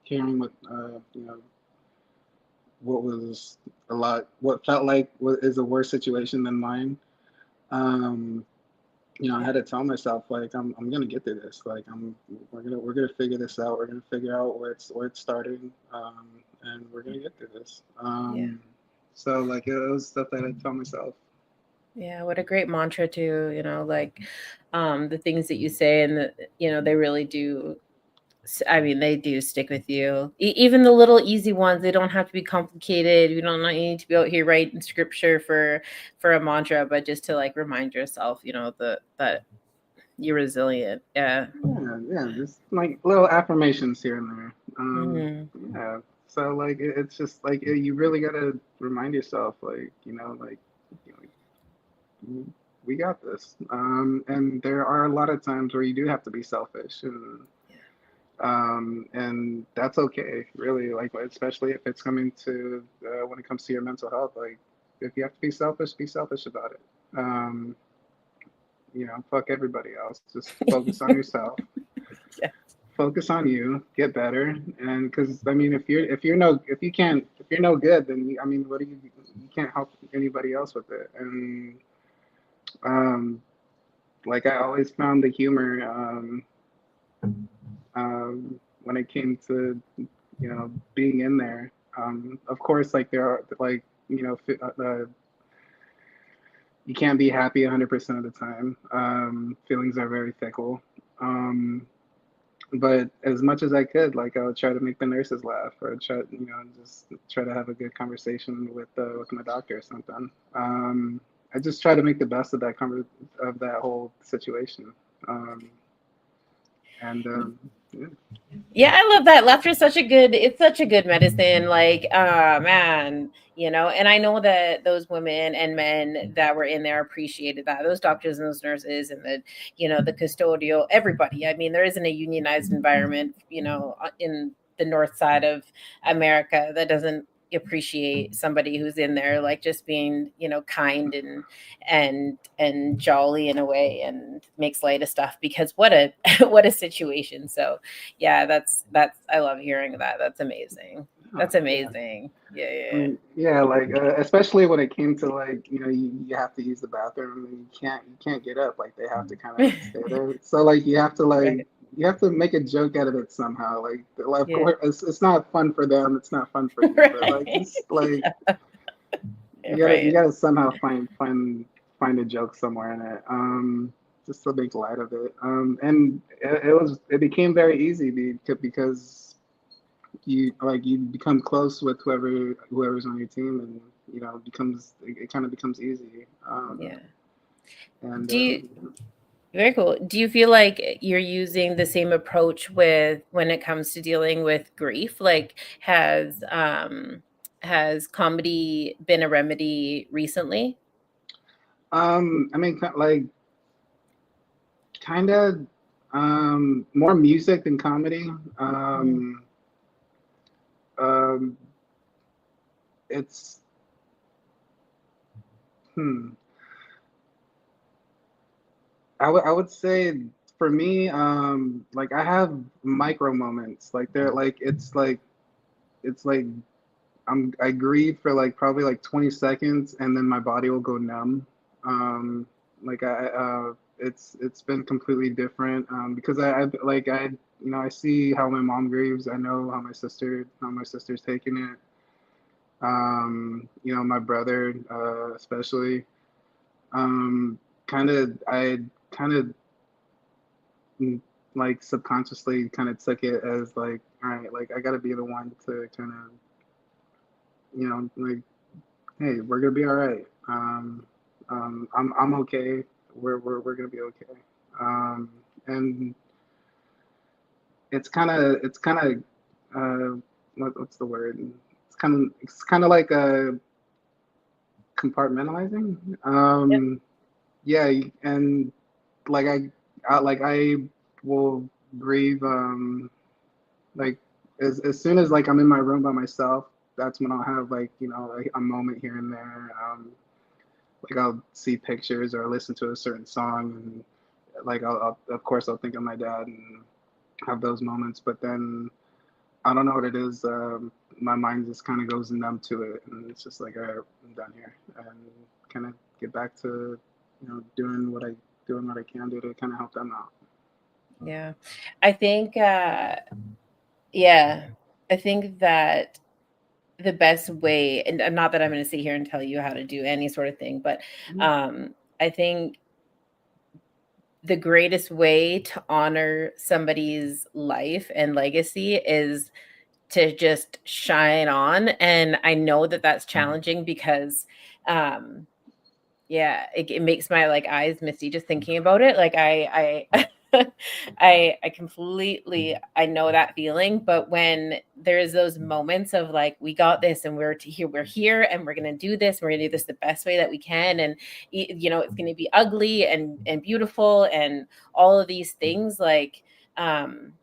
hearing what what felt like what is a worse situation than mine. I had to tell myself like I'm gonna get through this. Like we're gonna figure this out. We're gonna figure out where it's starting, and we're gonna get through this. So like it was stuff that I tell myself. Yeah, what a great mantra to, like the things that you say, and they really do. I mean, they do stick with you. Even the little easy ones, they don't have to be complicated. You don't need to be out here writing scripture for a mantra, but just to like remind yourself, that you're resilient. Yeah. Yeah, just like little affirmations here and there. Yeah. So like it's just like you really gotta remind yourself, like like we got this. And there are a lot of times where you do have to be selfish, and that's okay, really. Like especially if it's coming to when it comes to your mental health, like if you have to be selfish about it. Fuck everybody else. Just focus on yourself. Yeah. Focus on you. Get better. And because I mean, if you're no good, then I mean, you can't help anybody else with it. And like I always found the humor when it came to being in there. Of course, like there are like you can't be happy 100% of the time. Feelings are very fickle. But as much as I could, like I would try to make the nurses laugh, or try, just try to have a good conversation with my doctor or something. I just try to make the best of of that whole situation. Um, and yeah. Yeah, I love that. Laughter is it's such a good medicine. Like, man, and I know that those women and men that were in there appreciated that. Those doctors and those nurses and the custodial, everybody. I mean, there isn't a unionized environment, in the north side of America that doesn't appreciate somebody who's in there, like just being, kind and jolly in a way, and makes light of stuff, because what a what a situation. So yeah, that's I love hearing that. That's amazing. Oh, That's amazing. Yeah, I yeah, mean, yeah, like especially when it came to like you have to use the bathroom and you can't get up. Like they have to kind of stay there. So like right. you have to make a joke out of it somehow. Like of Yeah. course it's not fun for them. It's not fun for you. But like Right. just like you Right. gotta somehow find a joke somewhere in it. Just to make light of it. And it became very easy because you become close with whoever's on your team, and it kind of becomes easy. Yeah. And Do you Very cool. Do you feel like you're using the same approach with when it comes to dealing with grief? Like has comedy been a remedy recently? I mean, kind of more music than comedy. Mhm. Um, it's hmm. I would say for me, like I have micro moments. Like they're like it's like I grieve for like probably like 20 seconds, and then my body will go numb. Like it's been completely different, because I see how my mom grieves. I know how my sister's taking it. My brother, especially. Kind of I kind of like subconsciously kind of took it as like, all right, like I got to be the one to kind of like, hey, we're gonna be all right. I'm okay. We're gonna be okay. And it's kind of what's the word? It's kind of like a compartmentalizing. Yep. Yeah, and like I will grieve. Like as soon as like I'm in my room by myself, that's when I'll have like a moment here and there. Like I'll see pictures or listen to a certain song, and like I'll of course I'll think of my dad and have those moments. But then I don't know what it is. My mind just kind of goes numb to it, and it's just like, all right, I'm done here, and kind of get back to doing what I can do to kind of help them out. Yeah. I think yeah, I think that the best way, and not that I'm going to sit here and tell you how to do any sort of thing, but I think the greatest way to honor somebody's life and legacy is to just shine on. And I know that that's challenging because um yeah, it makes my like eyes misty just thinking about it. Like I I completely I know that feeling. But when there's those moments of like, we got this, and we're here, and we're gonna do this, we're gonna do this the best way that we can, and it's gonna be ugly and beautiful and all of these things, like um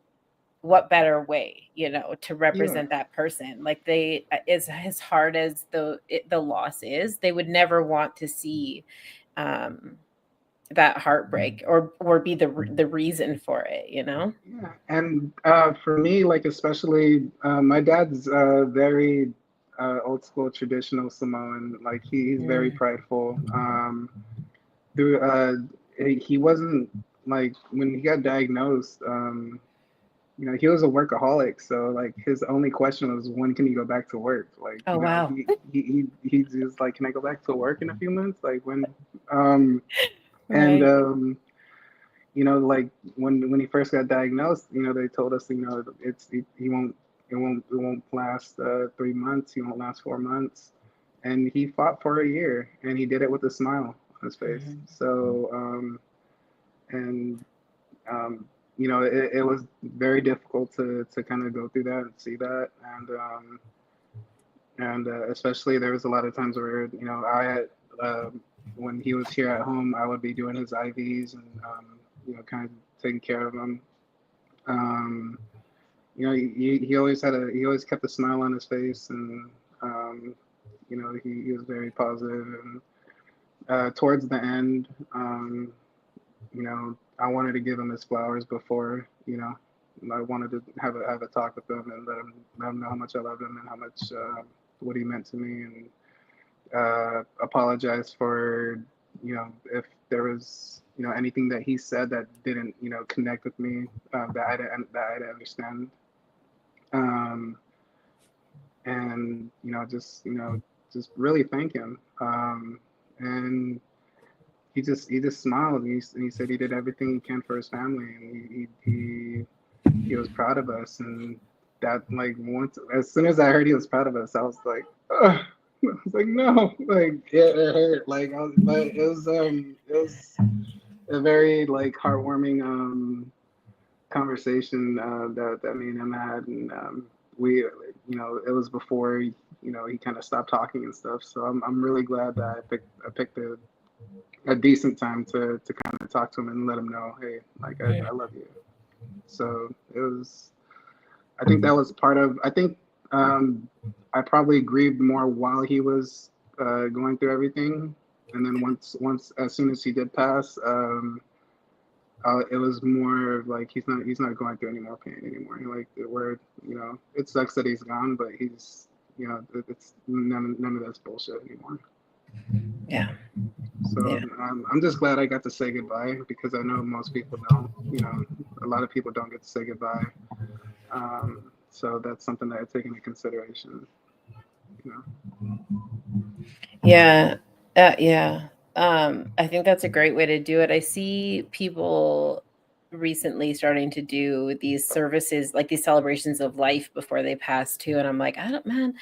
what better way, to Yeah, represent that person? Like, they as hard as the loss is, they would never want to see um that heartbreak, or be the reason for it. yeah, and for me, like especially, my dad's very old school traditional Samoan. Like he's very Mm. prideful. Through he wasn't like when he got diagnosed. He was a workaholic, so like his only question was when can he go back to work? Like, Oh, wow. he's just like, can I go back to work in a few months? Like when, um, and Right. like when he first got diagnosed, they told us, it won't last 3 months, he won't last 4 months, and he fought for a year, and he did it with a smile on his face. Mhm. So and it was very difficult to kind of go through that and see that, and especially there was a lot of times where I had when he was here at home, I would be doing his IVs and kind of taking care of him. Um, he always he always kept a smile on his face, and he was very positive. And towards the end, I wanted to give him his flowers before, I wanted to have a talk with him and let him know how much I love him and how much what he meant to me, and apologize for if there was anything that he said that didn't connect with me, that I didn't understand, um, and just really thank him, and he just smiled, and he said he did everything he can for his family, and he was proud of us, and that, like, once, as soon as I heard he was proud of us, I was like, ugh. I was like, no, like it hurt, like but it was a very like heartwarming conversation that me and him had, and we it was before he kind of stopped talking and stuff. So I'm really glad that I picked a decent time to kind of talk to him and let him know, hey, like I love you. So it was. I think that was part of. I think I probably grieved more while he was going through everything, and then once as soon as he did pass, it was more of like he's not going through any more pain anymore. Like it sucks that he's gone, but he's it's none of that's bullshit anymore. Yeah. So Yeah. I'm just glad I got to say goodbye, because I know most people don't. A lot of people don't get to say goodbye. So that's something that I take into consideration. You know. Yeah. Yeah. I think that's a great way to do it. I see people recently starting to do these services, like these celebrations of life before they pass too. And I'm like, I don't know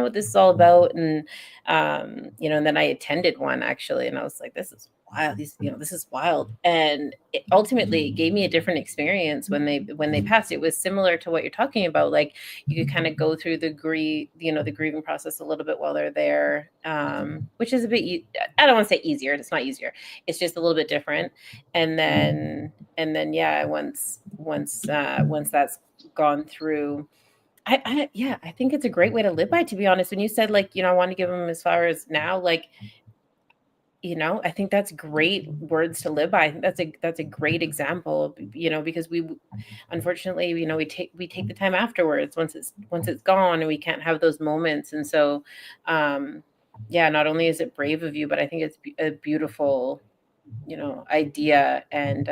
what this is all about. And and then I attended one actually, and I was like, this is wild. This is wild. And it ultimately gave me a different experience when they passed. It was similar to what you're talking about. Like you could kind of go through the grieving process a little bit while they're there, which is a bit, I don't want to say easier. It's not easier. It's just a little bit different. And then yeah, once that's gone through, I think it's a great way to live by, to be honest. When you said, like, I want to give him his flowers now, like, I think that's great words to live by. I think that's a great example, because we unfortunately, we take the time afterwards, once it's gone, and we can't have those moments. And so yeah, not only is it brave of you, but I think it's a beautiful, idea and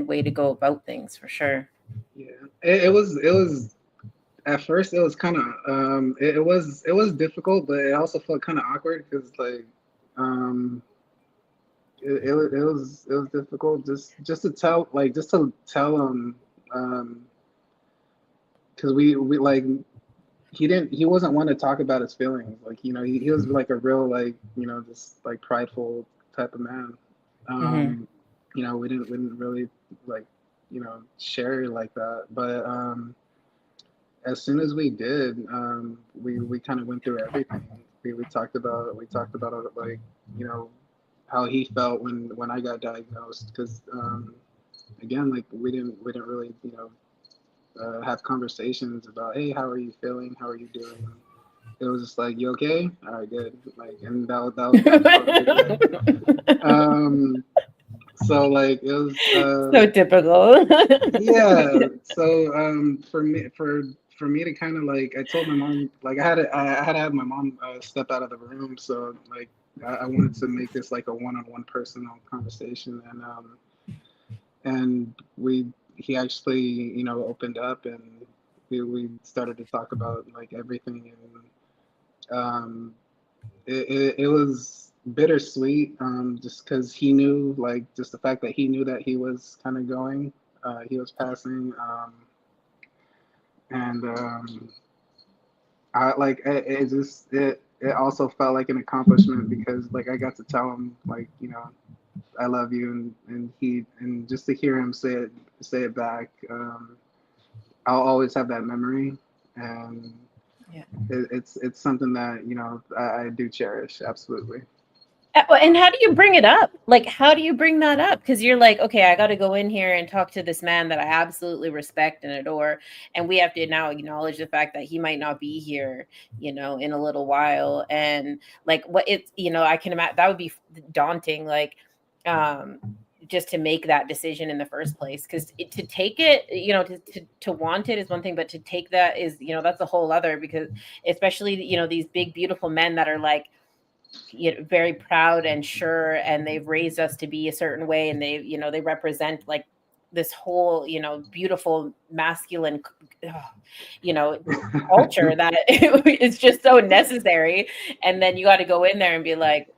way to go about things, for sure. Yeah, it was at first, it was kind of it was difficult, but it also felt kind of awkward, because like um it was difficult just to tell him, um because we like he wasn't one to talk about his feelings, like he was like a real, like just like prideful type of man. Hmm. um we didn't really like share like that, but as soon as we did, we kind of went through everything. We talked about it, like you know how he felt when I got diagnosed, because again, like we didn't really have conversations about, hey, how are you feeling, how are you doing. It was just like, you okay, all right, good, like, and that would be it. um so like it was So typical. yeah. So for me to kind of, like, I told my mom, like, I had to have my mom step out of the room. So like I wanted to make this like a one-on-one personal conversation, and he actually opened up, and we started to talk about like everything, and it was bittersweet, just because he knew, like, just the fact that he knew that he was kind of going, he was passing, and I like it just it also felt like an accomplishment because like I got to tell him like I love you, and just to hear him say it back, I'll always have that memory, and Yeah. it's something that I do cherish absolutely. And how do you bring it up? Like, how do you bring that up? Because you're like, okay, I got to go in here and talk to this man that I absolutely respect and adore. And we have to now acknowledge the fact that he might not be here, in a little while. And like, what it's, I can imagine that would be daunting. Like, just to make that decision in the first place, because to take it, to want it is one thing, but to take that is, that's a whole other, because especially, these big, beautiful men that are like, very proud and sure, and they've raised us to be a certain way, and they represent like this whole beautiful masculine culture that is just so necessary. And then you got to go in there and be like,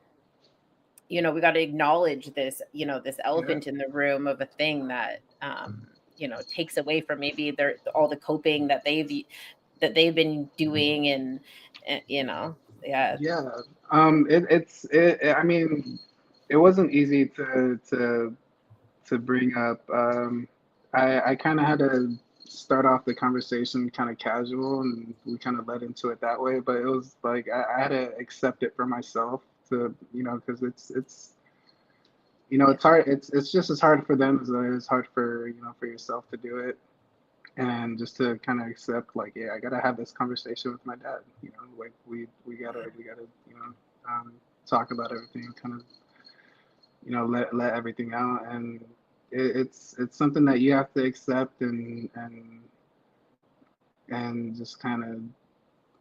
we got to acknowledge this this elephant in the room of a thing that takes away from maybe all the coping that they've been doing, and yeah. I mean, it wasn't easy to bring up. I kind of had to start off the conversation kind of casual, and we kind of led into it that way. But it was like I had to accept it for myself to because it's it's hard. It's just as hard for them as it is hard for for yourself to do it. And just to kind of accept, like, yeah, I gotta have this conversation with my dad. Like we gotta talk about everything, kind of let everything out, and it's something that you have to accept, and just kind of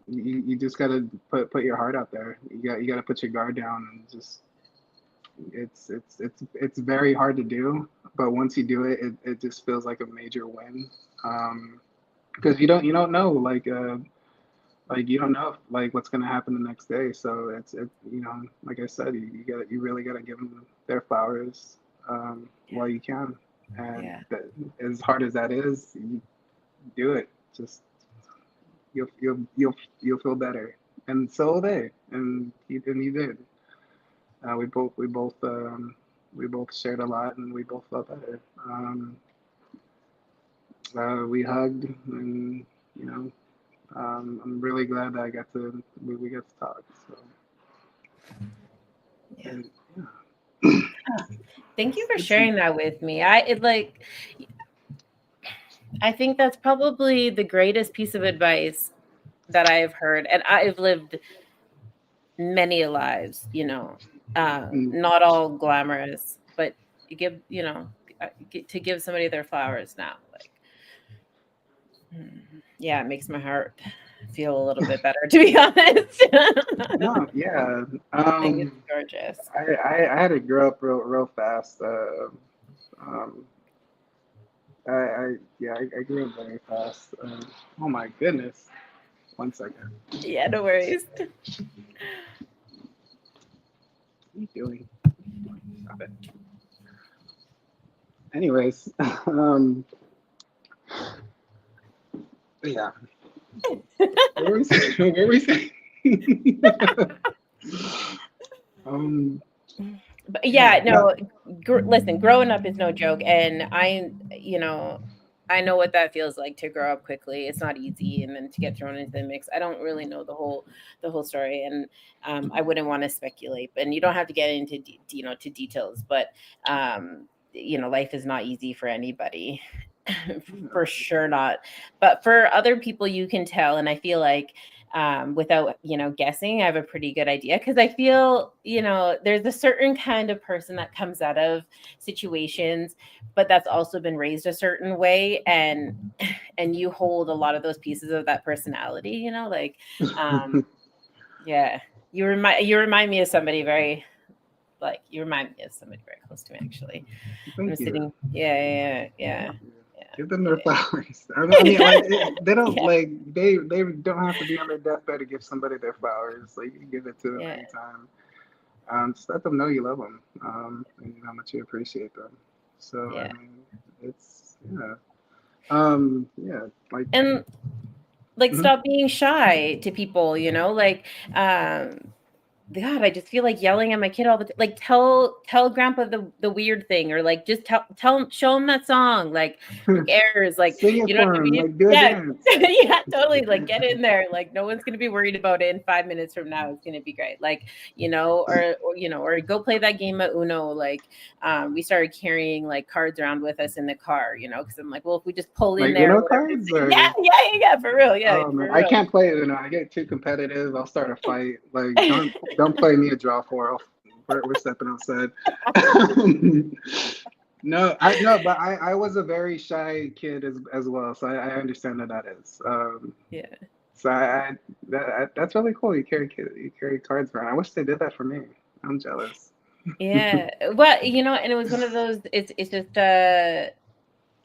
you just gotta put your heart out there. You gotta put your guard down, and just it's very hard to do, but once you do it, it just feels like a major win. Because you don't know, like you don't know like what's gonna happen the next day. So like I said, you really gotta give them their flowers while you can, and as hard as that is, you do it. Just you'll feel better, and so will they, and he did. We both shared a lot, and we both felt better. We hugged, and I'm really glad that we got to talk. So, Yeah. and, Thank you for sharing that with me. I think that's probably the greatest piece of advice that I've heard, and I've lived many lives, not all glamorous, but you give, to give somebody their flowers now, like, yeah, it makes my heart feel a little bit better, to be honest. No, yeah. I think it's gorgeous. I had to grow up real fast. I grew up very fast. Oh my goodness. 1 second. Yeah, no worries. What are you doing? Stop it. Anyways, yeah. What were we saying? But yeah, no. Listen, growing up is no joke, and I know what that feels like to grow up quickly. It's not easy, and then to get thrown into the mix. I don't really know the whole story, and I wouldn't want to speculate. And you don't have to get into to details, but life is not easy for anybody, for sure not. But for other people, you can tell, and I feel like without guessing, I have a pretty good idea, because I feel there's a certain kind of person that comes out of situations, but that's also been raised a certain way, and you hold a lot of those pieces of that personality, like yeah, you remind me of somebody very, like, you remind me of somebody very close to me, actually. Thank you. Yeah. Give them their flowers. I mean, like, they don't like they don't have to be on their deathbed to give somebody their flowers. Like, you can give it to them anytime. just let them know you love them, and how much you appreciate them. So I Yeah. mean, it's yeah, like. And like Mhm. stop being shy to people, you know, like God, I just feel like yelling at my kid all the time. Like tell grandpa the weird thing, or like just show him that song, like airs, like Sing it you know what for I him, mean? like do a Yeah. dance. Yeah, totally. Like get in there. Like no one's gonna be worried about it in 5 minutes from now. It's gonna be great. Like, or go play that game of Uno. Like we started carrying like cards around with us in the car, because I'm like, well, if we just pull in Like there, Uno whatever. cards, Yeah, or yeah, for real. Yeah, oh man, for I real. can't play Uno. I get too competitive. I'll start a fight. Like don't play me a draw four. We're stepping outside. No, but I was a very shy kid as well, so I understand that is. Yeah. So that's really cool. You carry cards around. I wish they did that for me. I'm jealous. Yeah. Well, and it was one of those, it's just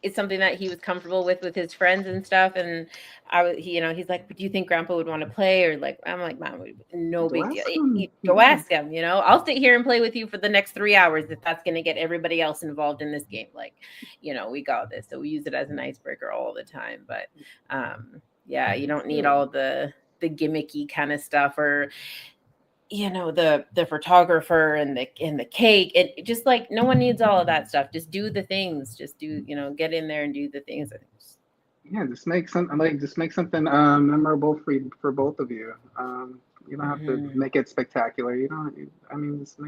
it's something that he was comfortable with his friends and stuff. And he's like, do you think grandpa would want to play? Or like, I'm like, Mom, no Go big deal. ask them. Go Yeah. ask him, I'll sit here and play with you for the next 3 hours if that's going to get everybody else involved in this game. Like, we got this. So we use it as an icebreaker all the time. But yeah, you don't need all the gimmicky kind of stuff, or the photographer and the cake. It just, like, no one needs all of that stuff. Just do the things. Just do, get in there and do the things. Yeah, just make something memorable for both of you. You don't have to Mhm. make it spectacular. I mean, just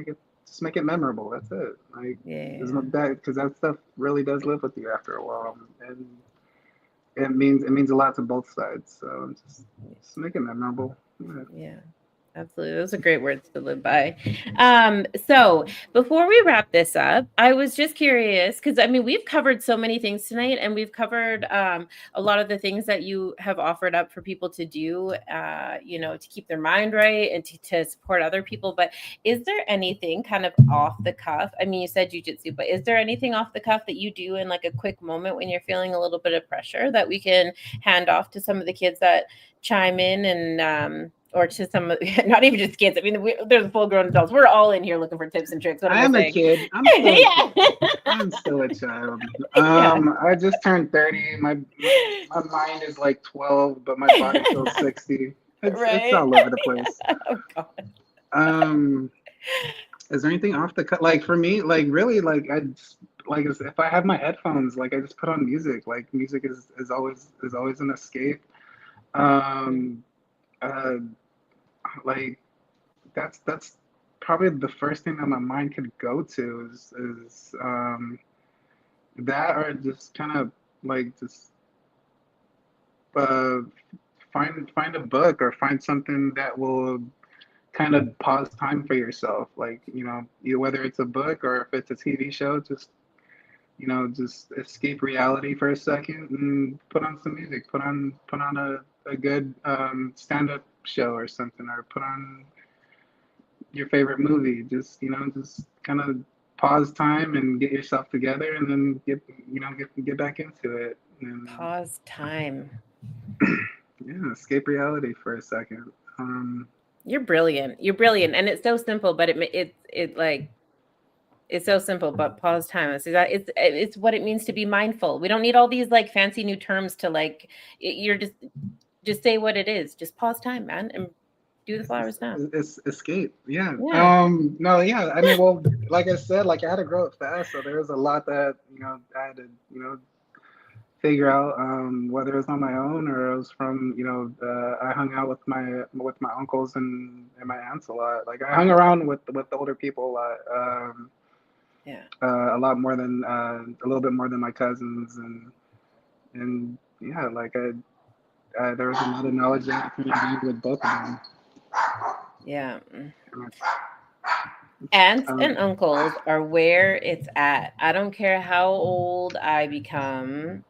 make it memorable. That's it. Like, there's Yeah. no that because that stuff really does live with you after a while, and it means a lot to both sides. So just make it memorable. Yeah. Yeah, absolutely. Those are great words to live by. So before we wrap this up, I was just curious because, I mean, we've covered so many things tonight, and we've covered a lot of the things that you have offered up for people to do, to keep their mind right and to support other people. But is there anything kind of off the cuff? I mean, you said jujitsu, but is there anything off the cuff that you do in like a quick moment when you're feeling a little bit of pressure that we can hand off to some of the kids that chime in, and or to some, not even just kids. I mean, there's full grown adults. We're all in here looking for tips and tricks. What am I I am a saying? kid. I'm still a Yeah. kid. I'm still a child. Yeah. I just turned 30. My mind is like 12, but my body feels 60. It's Right. all over the place. Oh God. Um, is there anything off the cut? Like for me, like really, like if I have my headphones, like I just put on music. Like music is always an escape. Um, uh, like that's probably the first thing that my mind could go to is that, or just kind of like just uh, find a book or find something that will kind of pause time for yourself. Like, whether it's a book or if it's a TV show, just escape reality for a second and put on some music. Put on a good stand-up show or something, or put on your favorite movie. Just kind of pause time and get yourself together, and then get back into it. And Pause time. yeah, escape reality for a second. You're brilliant. You're brilliant, and it's so simple, but it's so simple. But pause time. It's what it means to be mindful. We don't need all these like fancy new terms to like. You're just say what it is. Just pause time, man, and do the flowers now. It's escape. Yeah. Yeah. No, yeah. I mean, well, like I said, like I had to grow up fast, so there was a lot that I had to figure out, whether it was on my own or it was from I hung out with my uncles and my aunts a lot. Like I hung around with the older people a lot. Yeah. A lot more than a little bit more than my cousins, and yeah, like there was a lot of knowledge that I could gain with both of them. Yeah. Aunts and Um, uncles are where it's at. I don't care how old I become.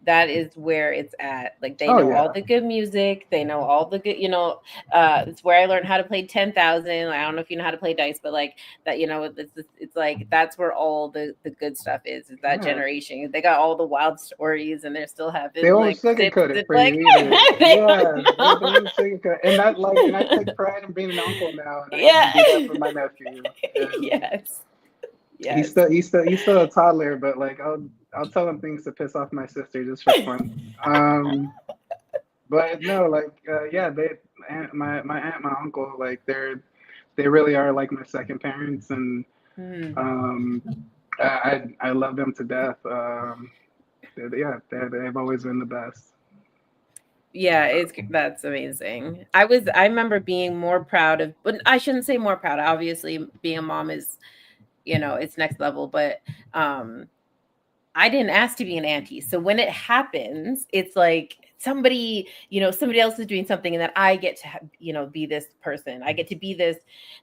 that is where it's at. Like they Oh know all yeah. the good music, they know all the good, it's where I learned how to play 10,000. I don't know if you know how to play dice, but like that, it's like that's where all the good stuff is that Yeah. generation. They got all the wild stories and they're still They having won't like sips sugarcoat it and for like you either. they Yeah, don't they know. won't sugarcoat. And that like, and I take pride in being an uncle now, and I Yeah. even do that for my nephew. And Yes. he's Yes. still a toddler, but like I'll tell him things to piss off my sister just for fun. But no, like yeah, my aunt, my uncle, like they really are like my second parents, and Hmm. um, I love them to death. Yeah, they've always been the best. Yeah, that's amazing. I remember being more proud of, but I shouldn't say more proud. Obviously, being a mom is, it's next level, but I didn't ask to be an auntie. So when it happens, it's like somebody else is doing something and that I get to be this person. I get to be this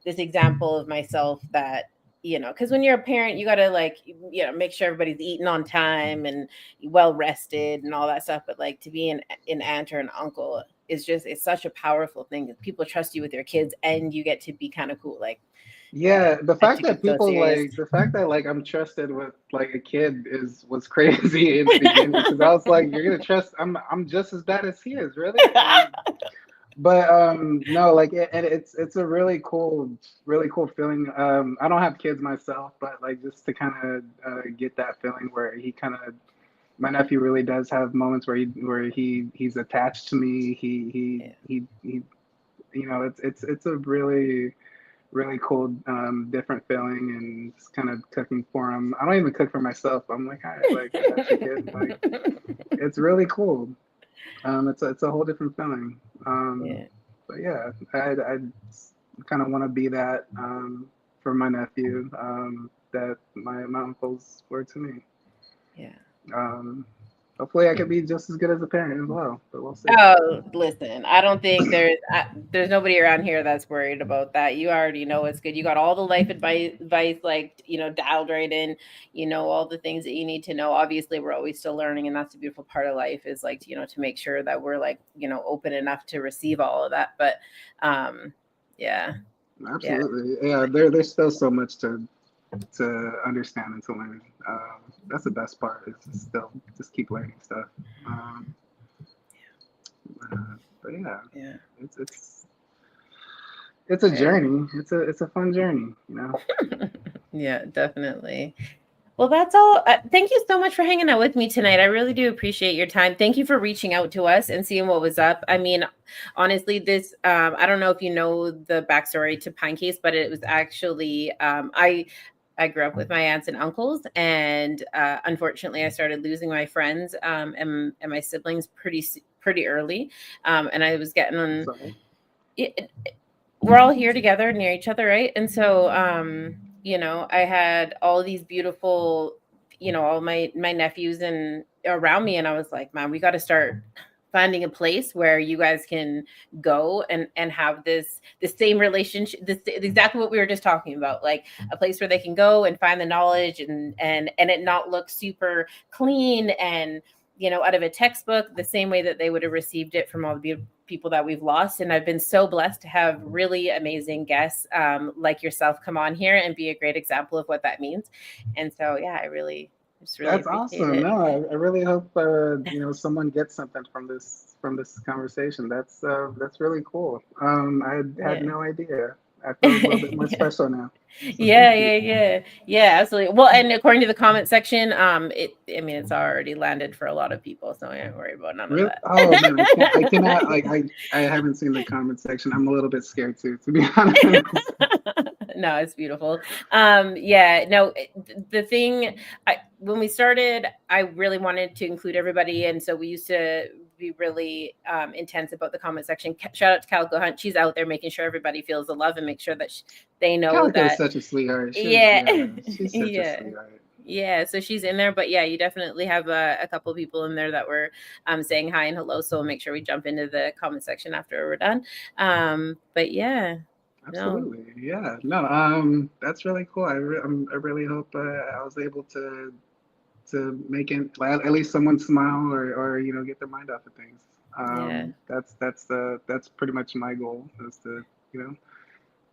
example of myself that, because when you're a parent, you got to like, make sure everybody's eating on time and well rested and all that stuff. But like to be an aunt or an uncle is just, it's such a powerful thing. People trust you with your kids and you get to be kind of cool. Like, Yeah, I took it so serious. the fact that like I'm trusted with like a kid was crazy in the beginning because I was like, you're gonna trust I'm just as bad as he is, really? And but no, like and it's a really cool feeling. I don't have kids myself, but like just to kind of get that feeling where he kind of my nephew really does have moments where he's attached to me. He it's a really cool, different feeling, and just kind of cooking for him. I don't even cook for myself. I'm like, all right, like I got your kid. Like it's really cool. It's a whole different feeling. Yeah. But yeah, I kind of want to be that for my nephew that my uncles were to me. Yeah. Um, hopefully, I could be just as good as a parent as well. But we'll see. Oh, listen, I don't think there's nobody around here that's worried about that. You already know it's good. You got all the life advice, like, dialed right in, all the things that you need to know. Obviously, we're always still learning, and that's a beautiful part of life is like, to make sure that we're like, open enough to receive all of that. But, yeah, yeah, Absolutely, yeah. There's still so much to understand and to learn. That's the best part is to still just keep learning stuff. Um, but yeah, yeah. it's it's it's a Very journey. It's a fun journey, you know. Yeah, definitely. Well, that's all. Thank you so much for hanging out with me tonight. I really do appreciate your time. Thank you for reaching out to us and seeing what was up. I mean, honestly, this, I don't know if you know the backstory to Pinecase, but it was actually, I grew up with my aunts and uncles, and unfortunately, I started losing my friends and my siblings pretty early, and I was getting on. So We're all here together near each other, right? And so I had all these beautiful, all my nephews and around me, and I was like, man, we got to start finding a place where you guys can go and have the same relationship, this exactly what we were just talking about, like a place where they can go and find the knowledge and it not look super clean and out of a textbook, the same way that they would have received it from all the people that we've lost. And I've been so blessed to have really amazing guests like yourself come on here and be a great example of what that means. And so, yeah, I just really that's appreciate awesome. it. No, I really hope someone gets something from this conversation. That's really cool. I had Yeah. no idea. I feel a little bit more Yeah. special now. So Yeah, thank you. yeah, yeah, yeah, absolutely. Well, and according to the comment section, I mean, it's already landed for a lot of people, so I don't worry about none of Really? that. Oh man, I cannot like I haven't seen the comment section. I'm a little bit scared too, to be honest. No, it's beautiful. Yeah, no, the thing, when we started, I really wanted to include everybody, and so we used to be really intense about the comment section. Shout out to Calico Hunt; she's out there making sure everybody feels the love and make sure that they know Calico is that. such a sweetheart. Yeah, She's such a yeah. sweetheart. Yeah, so she's in there, but yeah, you definitely have a couple people in there that were saying hi and hello. So we'll make sure we jump into the comment section after we're done. But yeah, no, Absolutely, yeah. No, that's really cool. I really hope I was able to make it, at least someone smile or get their mind off of things. That's pretty much my goal, is to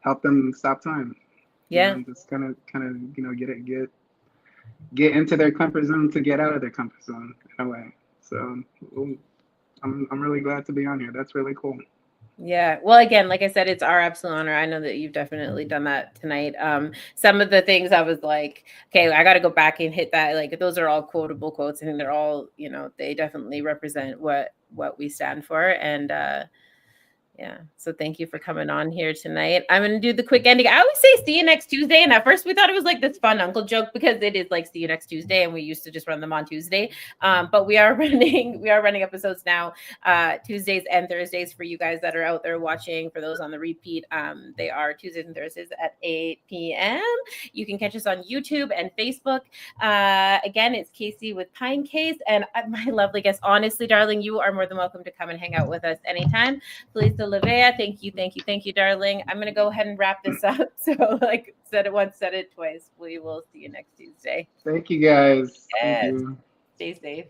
help them stop time. Just kind of get into their comfort zone to get out of their comfort zone in a way. So I'm really glad to be on here. That's really cool. Yeah. Well, again, like I said, it's our absolute honor. I know that you've definitely done that tonight. Some of the things I was like, okay, I got to go back and hit that. Like, those are all quotable quotes. I think they're all, they definitely represent what we stand for. And yeah. So thank you for coming on here tonight. I'm going to do the quick ending. I always say see you next Tuesday. And at first we thought it was like this fun uncle joke, because it is like see you next Tuesday. And we used to just run them on Tuesday. But we are running episodes now, Tuesdays and Thursdays for you guys that are out there watching. For those on the repeat, they are Tuesdays and Thursdays at 8 p.m. You can catch us on YouTube and Facebook. Again, it's Casey with Pinecase, and my lovely guest. Honestly, darling, you are more than welcome to come and hang out with us anytime. Felise Lavea, thank you, darling. I'm going to go ahead and wrap this up. So, like, said it once, said it twice. We will see you next Tuesday. Thank you, guys. Yes. Thank you. Stay safe.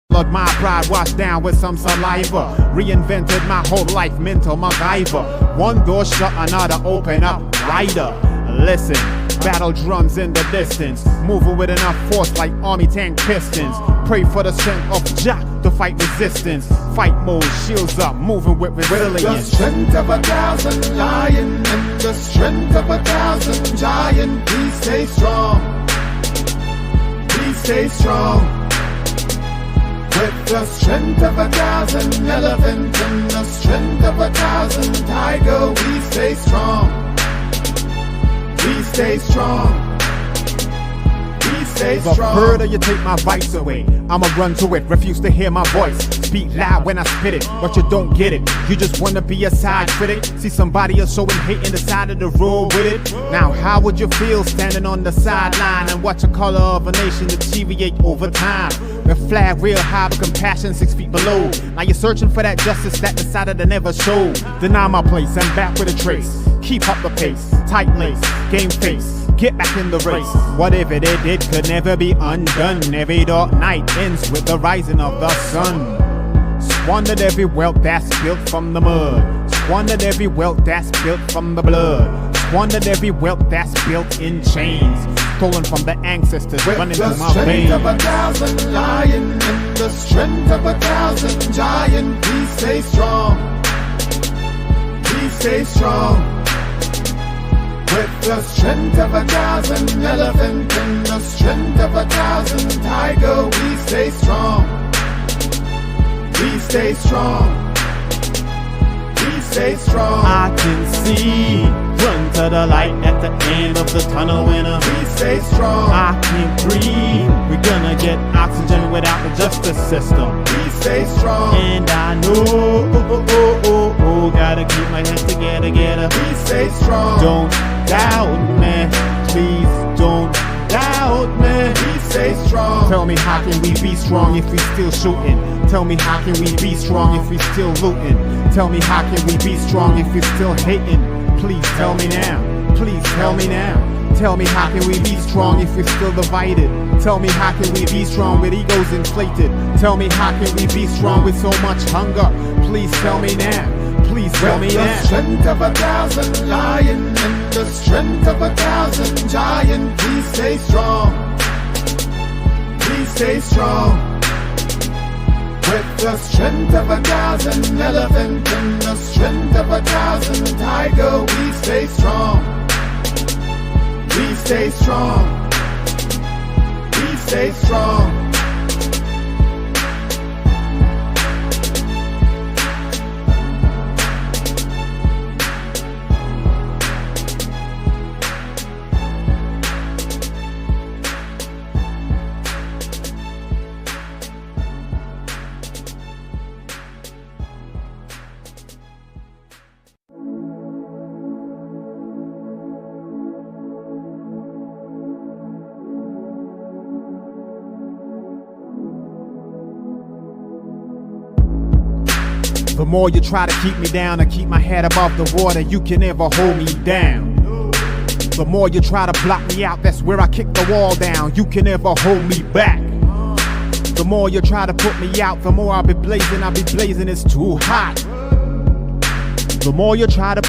Blood, my pride washed down with some saliva. Reinvented my whole life, mental MacGyver. One door shut, another open up. Rider, listen. Battle drums in the distance, moving with enough force like army tank pistons. Pray for the strength of Jah to fight resistance. Fight mode, shields up, moving with resilience. The strength of 1,000 lion and the strength of 1,000 giant. Please stay strong. Please stay strong. With the strength of 1,000 elephant and the strength of 1,000 tiger, we stay strong. We stay strong. We stay strong. The further you take my rights away, I'ma run to it, refuse to hear my voice. Speak loud when I spit it, but you don't get it. You just wanna be a side critic. See somebody else showing hate in the side of the road with it. Now how would you feel standing on the sideline and watch the color of a nation deteriorate over time? The flag real high, but compassion 6 feet below. Now you're searching for that justice that decided to never show. Deny my place, I'm back with a trace. Keep up the pace, tight lace, game face, get back in the race. Whatever they did could never be undone. Every dark night ends with the rising of the sun. Squandered every wealth that's built from the mud. Squandered every wealth that's built from the blood. Squandered every wealth that's built in chains. Stolen from the ancestors, running through my veins. With the strength of 1,000 lion and the strength of 1,000 giant, please stay strong. Please stay strong. With the strength of 1,000 elephant and the strength of 1,000 tiger, we stay strong. We stay strong. We stay strong. I can see, run to the light at the end of the tunnel winner. We stay strong. I can't breathe, we're gonna get oxygen without the justice system. We stay strong. And I know, gotta keep my head together. We stay strong. Don't doubt me, please don't doubt me. We stay strong. Tell me how can we be strong if we still shooting? Tell me how can we be strong if we still looting? Tell me how can we be strong if we still hating? Please tell me now, please tell me now. Tell me how can we be strong if we're still divided? Tell me how can we be strong with egos inflated? Tell me how can we be strong with so much hunger? Please tell me now, please tell me now. The strength of 1,000 lion and the strength of 1,000 giant, please stay strong. Please stay strong. With the strength of 1,000 elephant and the strength of 1,000 tiger, we stay strong. We stay strong. We stay strong. The more you try to keep me down and keep my head above the water, you can never hold me down. The more you try to block me out, that's where I kick the wall down. You can never hold me back. The more you try to put me out, the more I'll be blazing, it's too hot. The more you try to